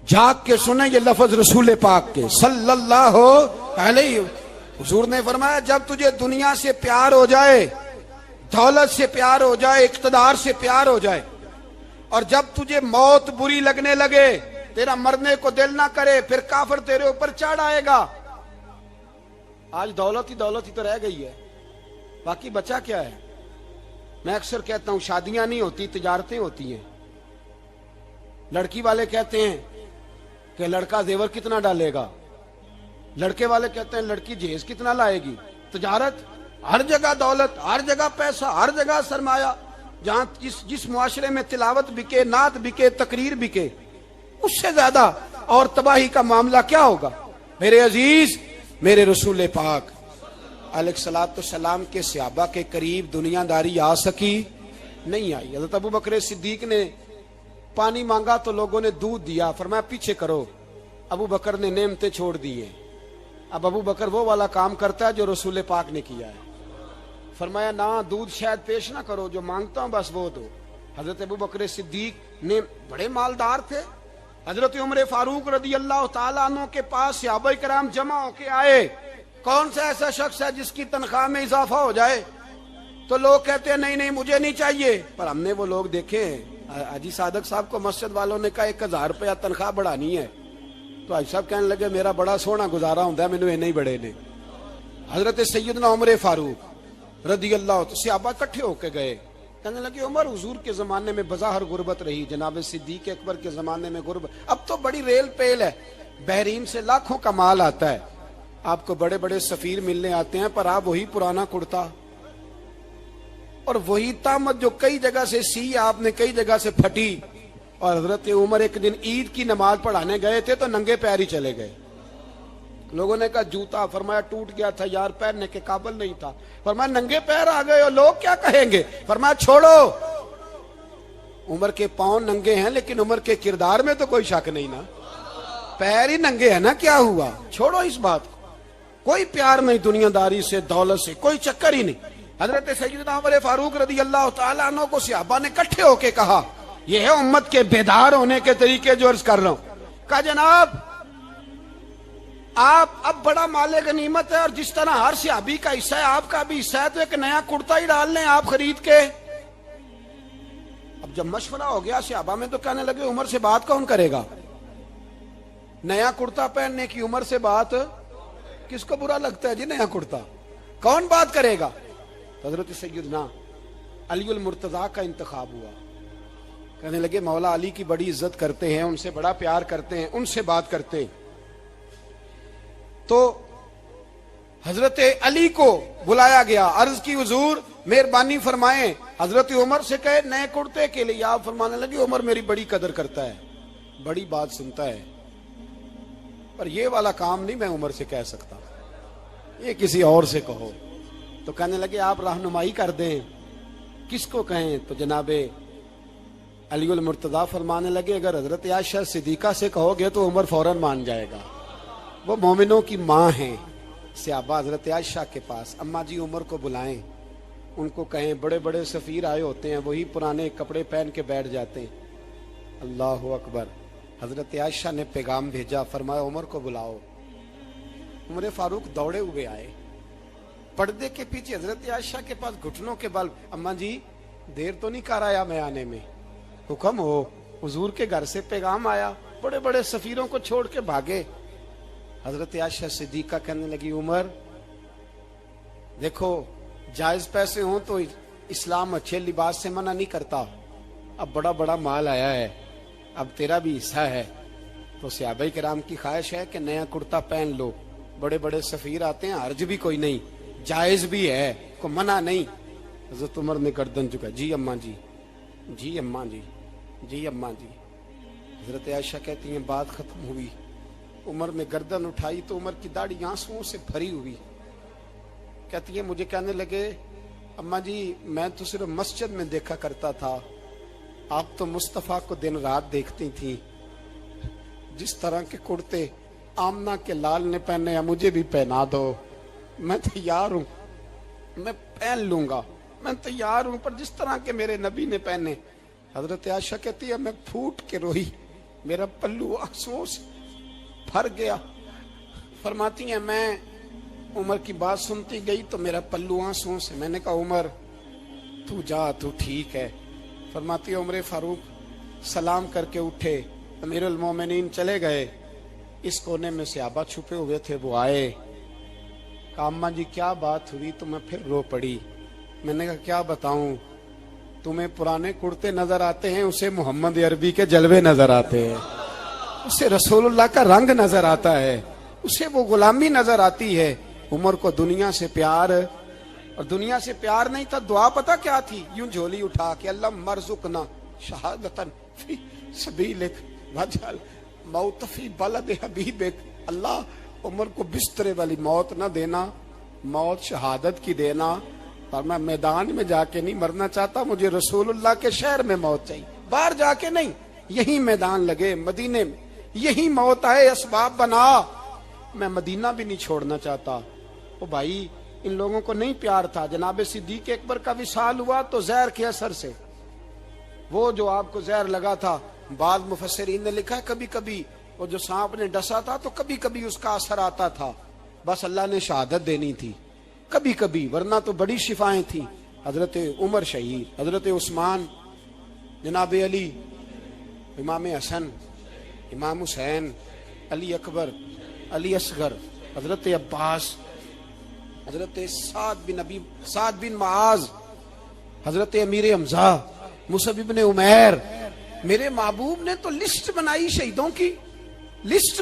جھانک کے سنیں یہ لفظ رسول پاک کے صلی اللہ علیہ، حضور نے فرمایا جب تجھے دنیا سے پیار ہو جائے، دولت سے پیار ہو جائے، اقتدار سے پیار ہو جائے، اور جب تجھے موت بری لگنے لگے، تیرا مرنے کو دل نہ کرے، پھر کافر تیرے اوپر چڑھ آئے گا۔ آج دولت ہی تو رہ گئی ہے، باقی بچا کیا ہے؟ میں اکثر کہتا ہوں شادیاں نہیں ہوتی، تجارتیں ہوتی ہیں۔ لڑکی والے کہتے ہیں کہ لڑکا زیور کتنا ڈالے گا، لڑکے والے کہتے ہیں لڑکی جہیز کتنا لائے گی۔ تجارت، ہر جگہ دولت، ہر جگہ پیسہ، ہر جگہ سرمایہ۔ جہاں جس معاشرے میں تلاوت بکے، نعت بکے، تقریر بکے، اس سے زیادہ اور تباہی کا معاملہ کیا ہوگا؟ میرے عزیز، میرے رسول پاک علیہ الصلوۃ والسلام کے صحابہ کے قریب دنیا داری آ سکی؟ نہیں آئی۔ حضرت ابو بکر صدیق نے پانی مانگا تو لوگوں نے دودھ دیا، فرمایا پیچھے کرو۔ ابو بکر نے نعمتیں چھوڑ دی ہیں۔ اب ابو بکر وہ والا کام کرتا ہے جو رسول پاک نے کیا ہے۔ فرمایا نہ دودھ شاید پیش نہ کرو، جو مانگتا ہوں بس وہ دو۔ حضرت ابو بکر صدیق نے بڑے مالدار تھے۔ حضرت عمر فاروق رضی اللہ تعالیٰ عنہ کے پاس صحابہ کرام جمع ہو کے آئے، کون سا ایسا شخص ہے جس کی تنخواہ میں اضافہ ہو جائے؟ تو لوگ کہتے ہیں نہیں مجھے نہیں چاہیے، پر ہم نے وہ لوگ دیکھے ہیں۔ حاجی صادق صاحب کو مسجد والوں نے کہا 1000 روپیہ تنخواہ بڑھانی ہے، تو حاجی صاحب کہنے لگے میرا بڑا سونا گزارا ہوتا ہے، مینوں نہیں بڑے نے۔ حضرت سیدنا عمر فاروق رضی اللہ صحابہ اکٹھے ہو کے گئے، کہنے لگے عمر حضور کے زمانے میں بظاہر غربت رہی، جناب صدیق اکبر کے زمانے میں غربت، اب تو بڑی ریل پیل ہے، بحرین سے لاکھوں کا مال آتا ہے، آپ کو بڑے بڑے سفیر ملنے آتے ہیں، پر آپ وہی پرانا کرتا اور وہی تامت جو کئی جگہ سے سی آپ نے کئی جگہ سے پھٹی۔ اور حضرت عمر ایک دن عید کی نماز پڑھانے گئے تھے تو ننگے پیر ہی چلے گئے۔ لوگوں نے کہا جوتا، فرمایا ٹوٹ گیا تھا یار، پہننے کے قابل نہیں تھا۔ فرمایا ننگے پیر آ گئے ہو، لوگ کیا کہیں گے؟ فرمایا چھوڑو، عمر کے پاؤں ننگے ہیں لیکن عمر کے کردار میں تو کوئی شک نہیں نا، پیر ہی ننگے ہیں نا، کیا ہوا؟ چھوڑو اس بات کو، کوئی پیار نہیں دنیا داری سے، دولت سے، کوئی چکر ہی نہیں۔ حضرت سیدنا عمر فاروق رضی اللہ تعالیٰ عنہ کو صحابہ نے اکٹھے ہو کے کہا، یہ ہے امت کے بیدار ہونے کے طریقے جو عرض کر رہا ہوں۔ کہا جناب آپ اب بڑا مال غنیمت ہے، اور جس طرح ہر صحابی کا حصہ ہے آپ کا بھی حصہ ہے، تو ایک نیا کرتا ہی ڈال لیں آپ خرید کے۔ اب جب مشورہ ہو گیا صحابہ میں تو کہنے لگے عمر سے بات کون کرے گا؟ نیا کرتا پہننے کی عمر سے بات کس کو برا لگتا ہے جی؟ نیا کرتا کون بات کرے گا؟ حضرت سیدنا علی المرتضیٰ کا انتخاب ہوا۔ کہنے لگے مولا علی کی بڑی عزت کرتے ہیں، ان سے بڑا پیار کرتے ہیں، ان سے بات کرتے ہیں۔ تو حضرت علی کو بلایا گیا، عرض کی حضور مہربانی فرمائیں، حضرت عمر سے کہے نئے کرتے کے لیے۔ آپ فرمانے لگے عمر میری بڑی قدر کرتا ہے، بڑی بات سنتا ہے، پر یہ والا کام نہیں میں عمر سے کہہ سکتا، یہ کسی اور سے کہو۔ تو کہنے لگے آپ رہنمائی کر دیں، کس کو کہیں؟ تو جناب علی المرتضیٰ فرمانے لگے اگر حضرت عائشہ صدیقہ سے کہو گے تو عمر فوراً مان جائے گا، وہ مومنوں کی ماں ہیں۔ صحابہ حضرت عائشہ کے پاس، اماں جی عمر کو بلائیں، ان کو کہیں بڑے بڑے سفیر آئے ہوتے ہیں، وہی پرانے کپڑے پہن کے بیٹھ جاتے ہیں۔ اللہ اکبر۔ حضرت عائشہ نے پیغام بھیجا، فرمایا عمر کو بلاؤ۔ عمر فاروق دوڑے ہوئے آئے، پردے کے پیچھے حضرت عائشہ کے پاس گھٹنوں کے بل، اماں جی دیر تو نہیں کر آیا میں آنے میں؟ حکم ہو، حضور کے گھر سے پیغام آیا، بڑے بڑے سفیروں کو چھوڑ کے بھاگے۔ حضرت عائشہ صدیقہ کہنے لگی عمر دیکھو جائز پیسے ہوں تو اسلام اچھے لباس سے منع نہیں کرتا، اب بڑا بڑا مال آیا ہے، اب تیرا بھی حصہ ہے، تو صحابہ کرام کی خواہش ہے کہ نیا کرتا پہن لو، بڑے بڑے سفیر آتے ہیں، حرج بھی کوئی نہیں، جائز بھی ہے، کو منع نہیں۔ حضرت عمر نے گردن جھکا، جی اماں جی، جی اماں جی، جی اماں جی۔ حضرت عائشہ کہتی ہیں بات ختم ہوئی، عمر نے گردن اٹھائی تو عمر کی داڑھی آنسوؤں سے بھری ہوئی، کہتی ہے مجھے کہنے لگے اماں جی میں تو صرف مسجد میں دیکھا کرتا تھا، آپ تو مصطفیٰ کو دن رات دیکھتی تھی، جس طرح کے کرتے آمنہ کے لال نے پہنے ہیں مجھے بھی پہنا دو، میں تیار ہوں، میں پہن لوں گا۔ میں تیار ہوں پر جس طرح کے میرے نبی نے پہنے. حضرت عائشہ کہتی ہے میں پھوٹ کے روئی, میرا پلو آنسوؤں سے بھر گیا. فرماتی ہیں میں عمر کی بات سنتی گئی تو میرا پلو آنسوؤں سے. میں نے کہا عمر تو جا, تو ٹھیک ہے. فرماتی ہے عمر فاروق سلام کر کے اٹھے, امیر المومنین چلے گئے. اس کونے میں صحابہ چھپے ہوئے تھے, وہ آئے. کہا اماں جی کیا بات ہوئی؟ تو میں پھر رو پڑی. میں نے کہا کیا بتاؤں, تمہیں پرانے کرتے نظر آتے ہیں, اسے محمد عربی کے جلوے نظر آتے ہیں, اسے رسول اللہ کا رنگ نظر آتا ہے, اسے وہ غلامی نظر آتی ہے. عمر کو دنیا سے پیار, اور دنیا سے پیار نہیں تھا, دعا پتہ کیا تھی؟ یوں جھولی اٹھا کے اللہ مرزقنا شہادتن فی سبیلک وجعل موت فی بلد حبیبک. اللہ عمر کو بسترے والی موت نہ دینا, موت شہادت کی دینا. اور میں میدان میں جا کے نہیں مرنا چاہتا, مجھے رسول اللہ کے شہر میں موت چاہیے, باہر جا کے نہیں. یہی میدان لگے مدینے میں, یہی موت آئے, اسباب بنا. میں مدینہ بھی نہیں چھوڑنا چاہتا. او بھائی ان لوگوں کو نہیں پیار تھا. جناب صدیق اکبر کا وصال ہوا تو زہر کے اثر سے, وہ جو آپ کو زہر لگا تھا, بعض مفسرین نے لکھا ہے کبھی کبھی وہ جو سانپ نے ڈسا تھا تو کبھی کبھی اس کا اثر آتا تھا, بس اللہ نے شہادت دینی تھی کبھی کبھی, ورنہ تو بڑی شفائیں تھیں. حضرت عمر شہید, حضرت عثمان, جناب علی, امام حسن, امام حسین, علی اکبر, علی اصغر, حضرت عباس, حضرت سعد بن معاذ, حضرت امیر حمزہ, مصعب بن عمیر. میرے محبوب نے تو لسٹ بنائی شہیدوں کی, لسٹ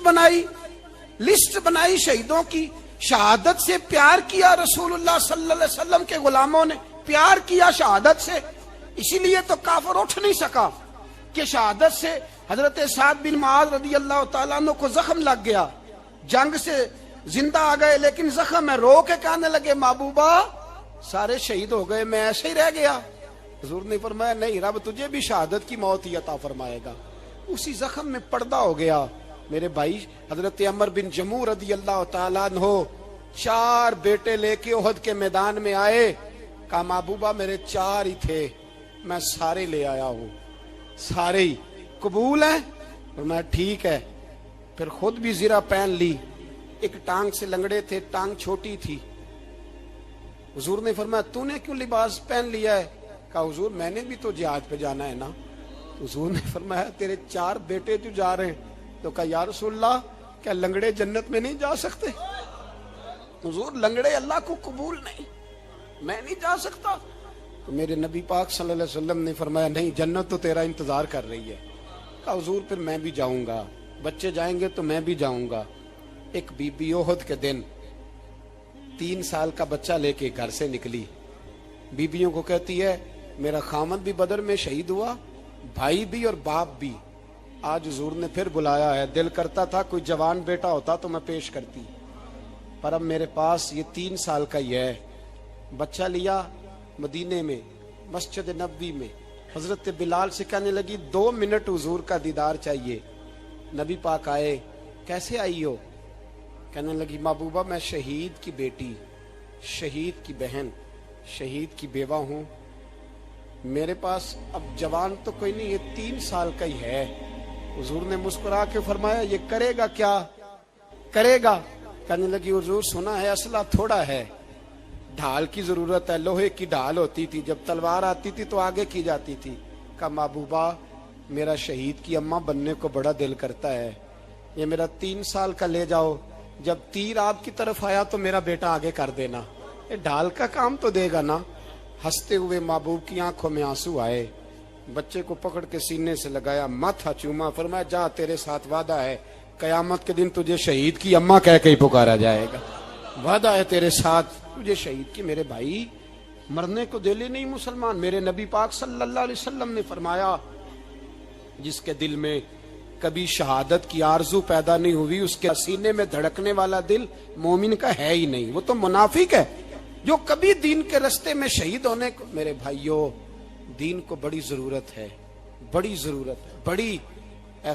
بنائی شہیدوں کی. شہادت سے پیار کیا رسول اللہ صلی اللہ علیہ وسلم کے غلاموں نے, پیار کیا شہادت سے. اسی لیے تو کافر اٹھ نہیں سکا کہ شہادت سے حضرت سعد بن معاذ رضی اللہ تعالیٰ عنہ کو زخم لگ گیا, جنگ سے زندہ آ گئے لیکن زخم ہے, رو کے کہنے لگے محبوبہ سارے شہید ہو گئے, میں ایسے ہی رہ گیا. حضور نے فرمایا نہیں, رب تجھے بھی شہادت کی موت ہی عطا فرمائے گا. اسی زخم میں پردہ ہو گیا. میرے بھائی حضرت عمر بن جموع رضی اللہ تعالیٰ عنہ 4 بیٹے لے کے احد کے میدان میں آئے. کہا محبوبہ میرے 4 ہی تھے, میں سارے لے آیا ہوں, سارے ہی قبول ہیں؟ فرمایا ٹھیک ہے. پھر خود بھی زرہ پہن لی, ایک ٹانگ سے لنگڑے تھے, ٹانگ چھوٹی تھی. حضور نے فرمایا تو نے کیوں لباس پہن لیا ہے؟ کہا حضور میں نے بھی تو جہاد پہ جانا ہے نا. حضور نے فرمایا تیرے 4 بیٹے جو جا رہے ہیں. تو کہا یا رسول اللہ کیا لنگڑے جنت میں نہیں جا سکتے؟ حضور لنگڑے اللہ کو قبول نہیں, میں نہیں جا سکتا. تو میرے نبی پاک صلی اللہ علیہ وسلم نے فرمایا نہیں, جنت تو تیرا انتظار کر رہی ہے. کہا حضور پھر میں بھی جاؤں گا, بچے جائیں گے تو میں بھی جاؤں گا. ایک بی بی احد کے دن 3 سال کا بچہ لے کے گھر سے نکلی. بیبیوں کو کہتی ہے میرا خامد بھی بدر میں شہید ہوا, بھائی بھی اور باپ بھی. آج حضور نے پھر بلایا ہے, دل کرتا تھا کوئی جوان بیٹا ہوتا تو میں پیش کرتی, پر اب میرے پاس یہ 3 سال کا ہی ہے. بچہ لیا مدینے میں مسجد نبوی میں, حضرت بلال سے کہنے لگی 2 منٹ حضور کا دیدار چاہیے. نبی پاک آئے, کیسے آئی ہو؟ کہنے لگی محبوبہ میں شہید کی بیٹی, شہید کی بہن, شہید کی بیوہ ہوں, میرے پاس اب جوان تو کوئی نہیں, یہ 3 سال کا ہی ہے. حضور نے مسکرا کے فرمایا یہ کرے گا کیا کرے گا؟ کہنے لگی حضور سنا ہے اسلحہ تھوڑا ہے, ڈھال کی ضرورت ہے, لوہے کی ڈھال ہوتی تھی, جب تلوار آتی تھی تو آگے کی جاتی تھی. کہا محبوبہ میرا شہید کی اماں بننے کو بڑا دل کرتا ہے, یہ میرا 3 سال کا لے جاؤ, جب تیر آپ کی طرف آیا تو میرا بیٹا آگے کر دینا, یہ ڈھال کا کام تو دے گا نا. ہنستے ہوئے محبوب کی آنکھوں میں آنسو آئے, بچے کو پکڑ کے سینے سے لگایا, ماتھا چوما, فرمایا جا تیرے ساتھ وعدہ ہے قیامت کے دن تجھے شہید کی اماں کہہ کے ہی پکارا جائے گا, وعدہ ہے تیرے ساتھ تجھے شہید کی. میرے بھائی مرنے کو دل ہی نہیں مسلمان. میرے نبی پاک صلی اللہ علیہ وسلم نے فرمایا جس کے دل میں کبھی شہادت کی آرزو پیدا نہیں ہوئی, اس کے سینے میں دھڑکنے والا دل مومن کا ہے ہی نہیں, وہ تو منافق ہے. جو کبھی دین کے رستے میں شہید ہونے کو, میرے بھائیوں دین کو بڑی ضرورت ہے, بڑی ضرورت ہے, بڑی. اے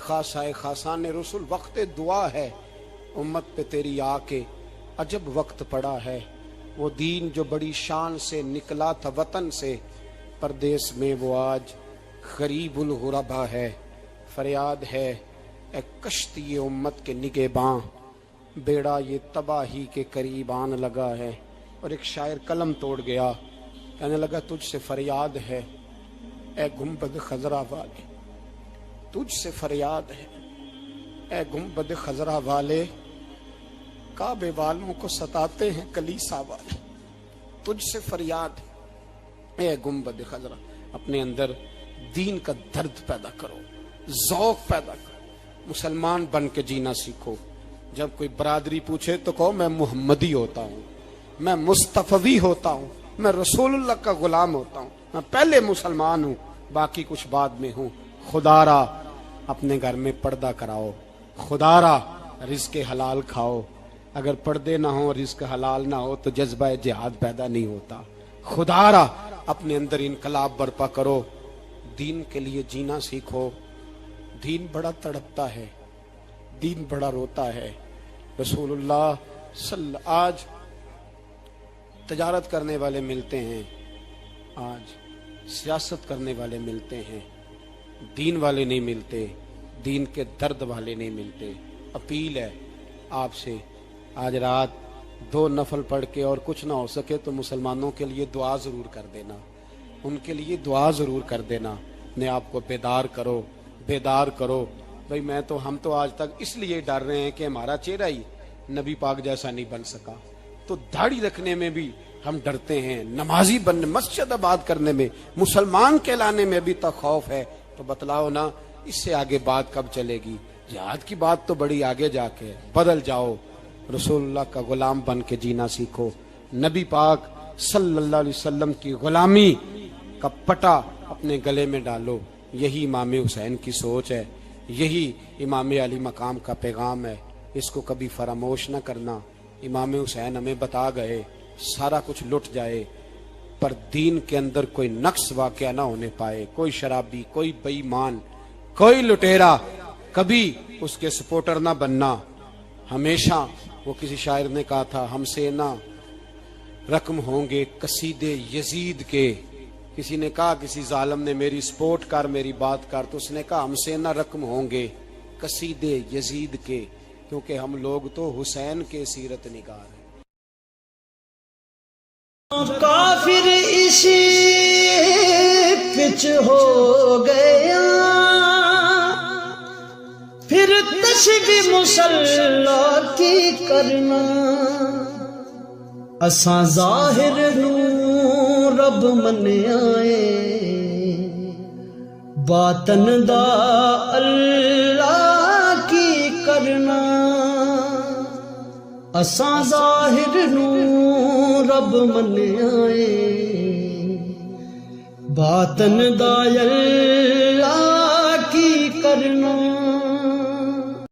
خاصان رسول وقت دعا ہے, امت پہ تیری آ کے عجب وقت پڑا ہے, وہ دین جو بڑی شان سے نکلا تھا وطن سے، پردیس میں وہ آج غریب الغربا ہے۔ فریاد ہے اے کشتی امت کے نگہباں، بیڑا یہ تباہی کے قریب آن لگا ہے۔ اور ایک شاعر قلم توڑ گیا، کہنے لگا تجھ سے فریاد ہے اے گنبد خضرا والے، تجھ سے فریاد ہے اے گنبد خضرا والے، کعبے والوں کو ستاتے ہیں کلیسا والے۔ تجھ سے فریاد ہے اے گنبد خضرا، اپنے اندر دین کا درد پیدا کرو، ذوق پیدا کرو، مسلمان بن کے جینا سیکھو۔ جب کوئی برادری پوچھے تو کہو میں محمدی ہوتا ہوں، میں مصطفی ہوتا ہوں، میں رسول اللہ کا غلام ہوتا ہوں، میں پہلے مسلمان ہوں، باقی کچھ بعد میں ہوں۔ خدا را اپنے گھر میں پردہ کراؤ، خدا را رزق حلال کھاؤ، اگر پردے نہ ہو رزق حلال نہ ہو تو جذبہ جہاد پیدا نہیں ہوتا۔ خدا را اپنے اندر انقلاب برپا کرو، دین کے لیے جینا سیکھو۔ دین بڑا تڑپتا ہے، دین بڑا روتا ہے۔ رسول اللہ آج تجارت کرنے والے ملتے ہیں، آج سیاست کرنے والے ملتے ہیں، دین والے نہیں ملتے، دین کے درد والے نہیں ملتے۔ اپیل ہے آپ سے، آج رات 2 نفل پڑھ کے اور کچھ نہ ہو سکے تو مسلمانوں کے لیے دعا ضرور کر دینا، ان کے لیے دعا ضرور کر دینا، اپنے آپ کو بیدار کرو، بیدار کرو۔ بھئی میں تو ہم تو آج تک اس لیے ڈر رہے ہیں کہ ہمارا چہرہ ہی نبی پاک جیسا نہیں بن سکا، تو داڑھی رکھنے میں بھی ہم ڈرتے ہیں، نمازی بننے، مسجد آباد کرنے میں، مسلمان کہلانے میں بھی تو خوف ہے۔ تو بتلاؤ نا اس سے آگے بات کب چلے گی؟ جہاد کی بات تو بڑی آگے جا کے، بدل جاؤ، رسول اللہ کا غلام بن کے جینا سیکھو، نبی پاک صلی اللہ علیہ وسلم کی غلامی کا پٹا اپنے گلے میں ڈالو۔ یہی امام حسین کی سوچ ہے، یہی امام علی مقام کا پیغام ہے، اس کو کبھی فراموش نہ کرنا۔ امام حسین ہمیں بتا گئے سارا کچھ لٹ جائے پر دین کے اندر کوئی نقص واقعہ نہ ہونے پائے، کوئی شرابی، کوئی بے ایمان، کوئی لٹیرا کبھی اس کے سپورٹر نہ بننا۔ ہمیشہ وہ کسی شاعر نے کہا تھا ہم سے نہ رقم ہوں گے قصیدے یزید کے، کسی نے کہا کسی ظالم نے میری سپورٹ کر، میری بات کر، تو اس نے کہا ہم سے نہ رقم ہوں گے قصیدے یزید کے، کیونکہ ہم لوگ تو حسین کے سیرت نگار ہیں۔ کافر اسی پچ ہو گیا، پھر تشبیہ مسلح کی کرنا، اساں ظاہر نوں رب منیائے، باطن دا اللہ کی کرنا، اساں ظاہر نوں رب منیائے، باطن دا اللہ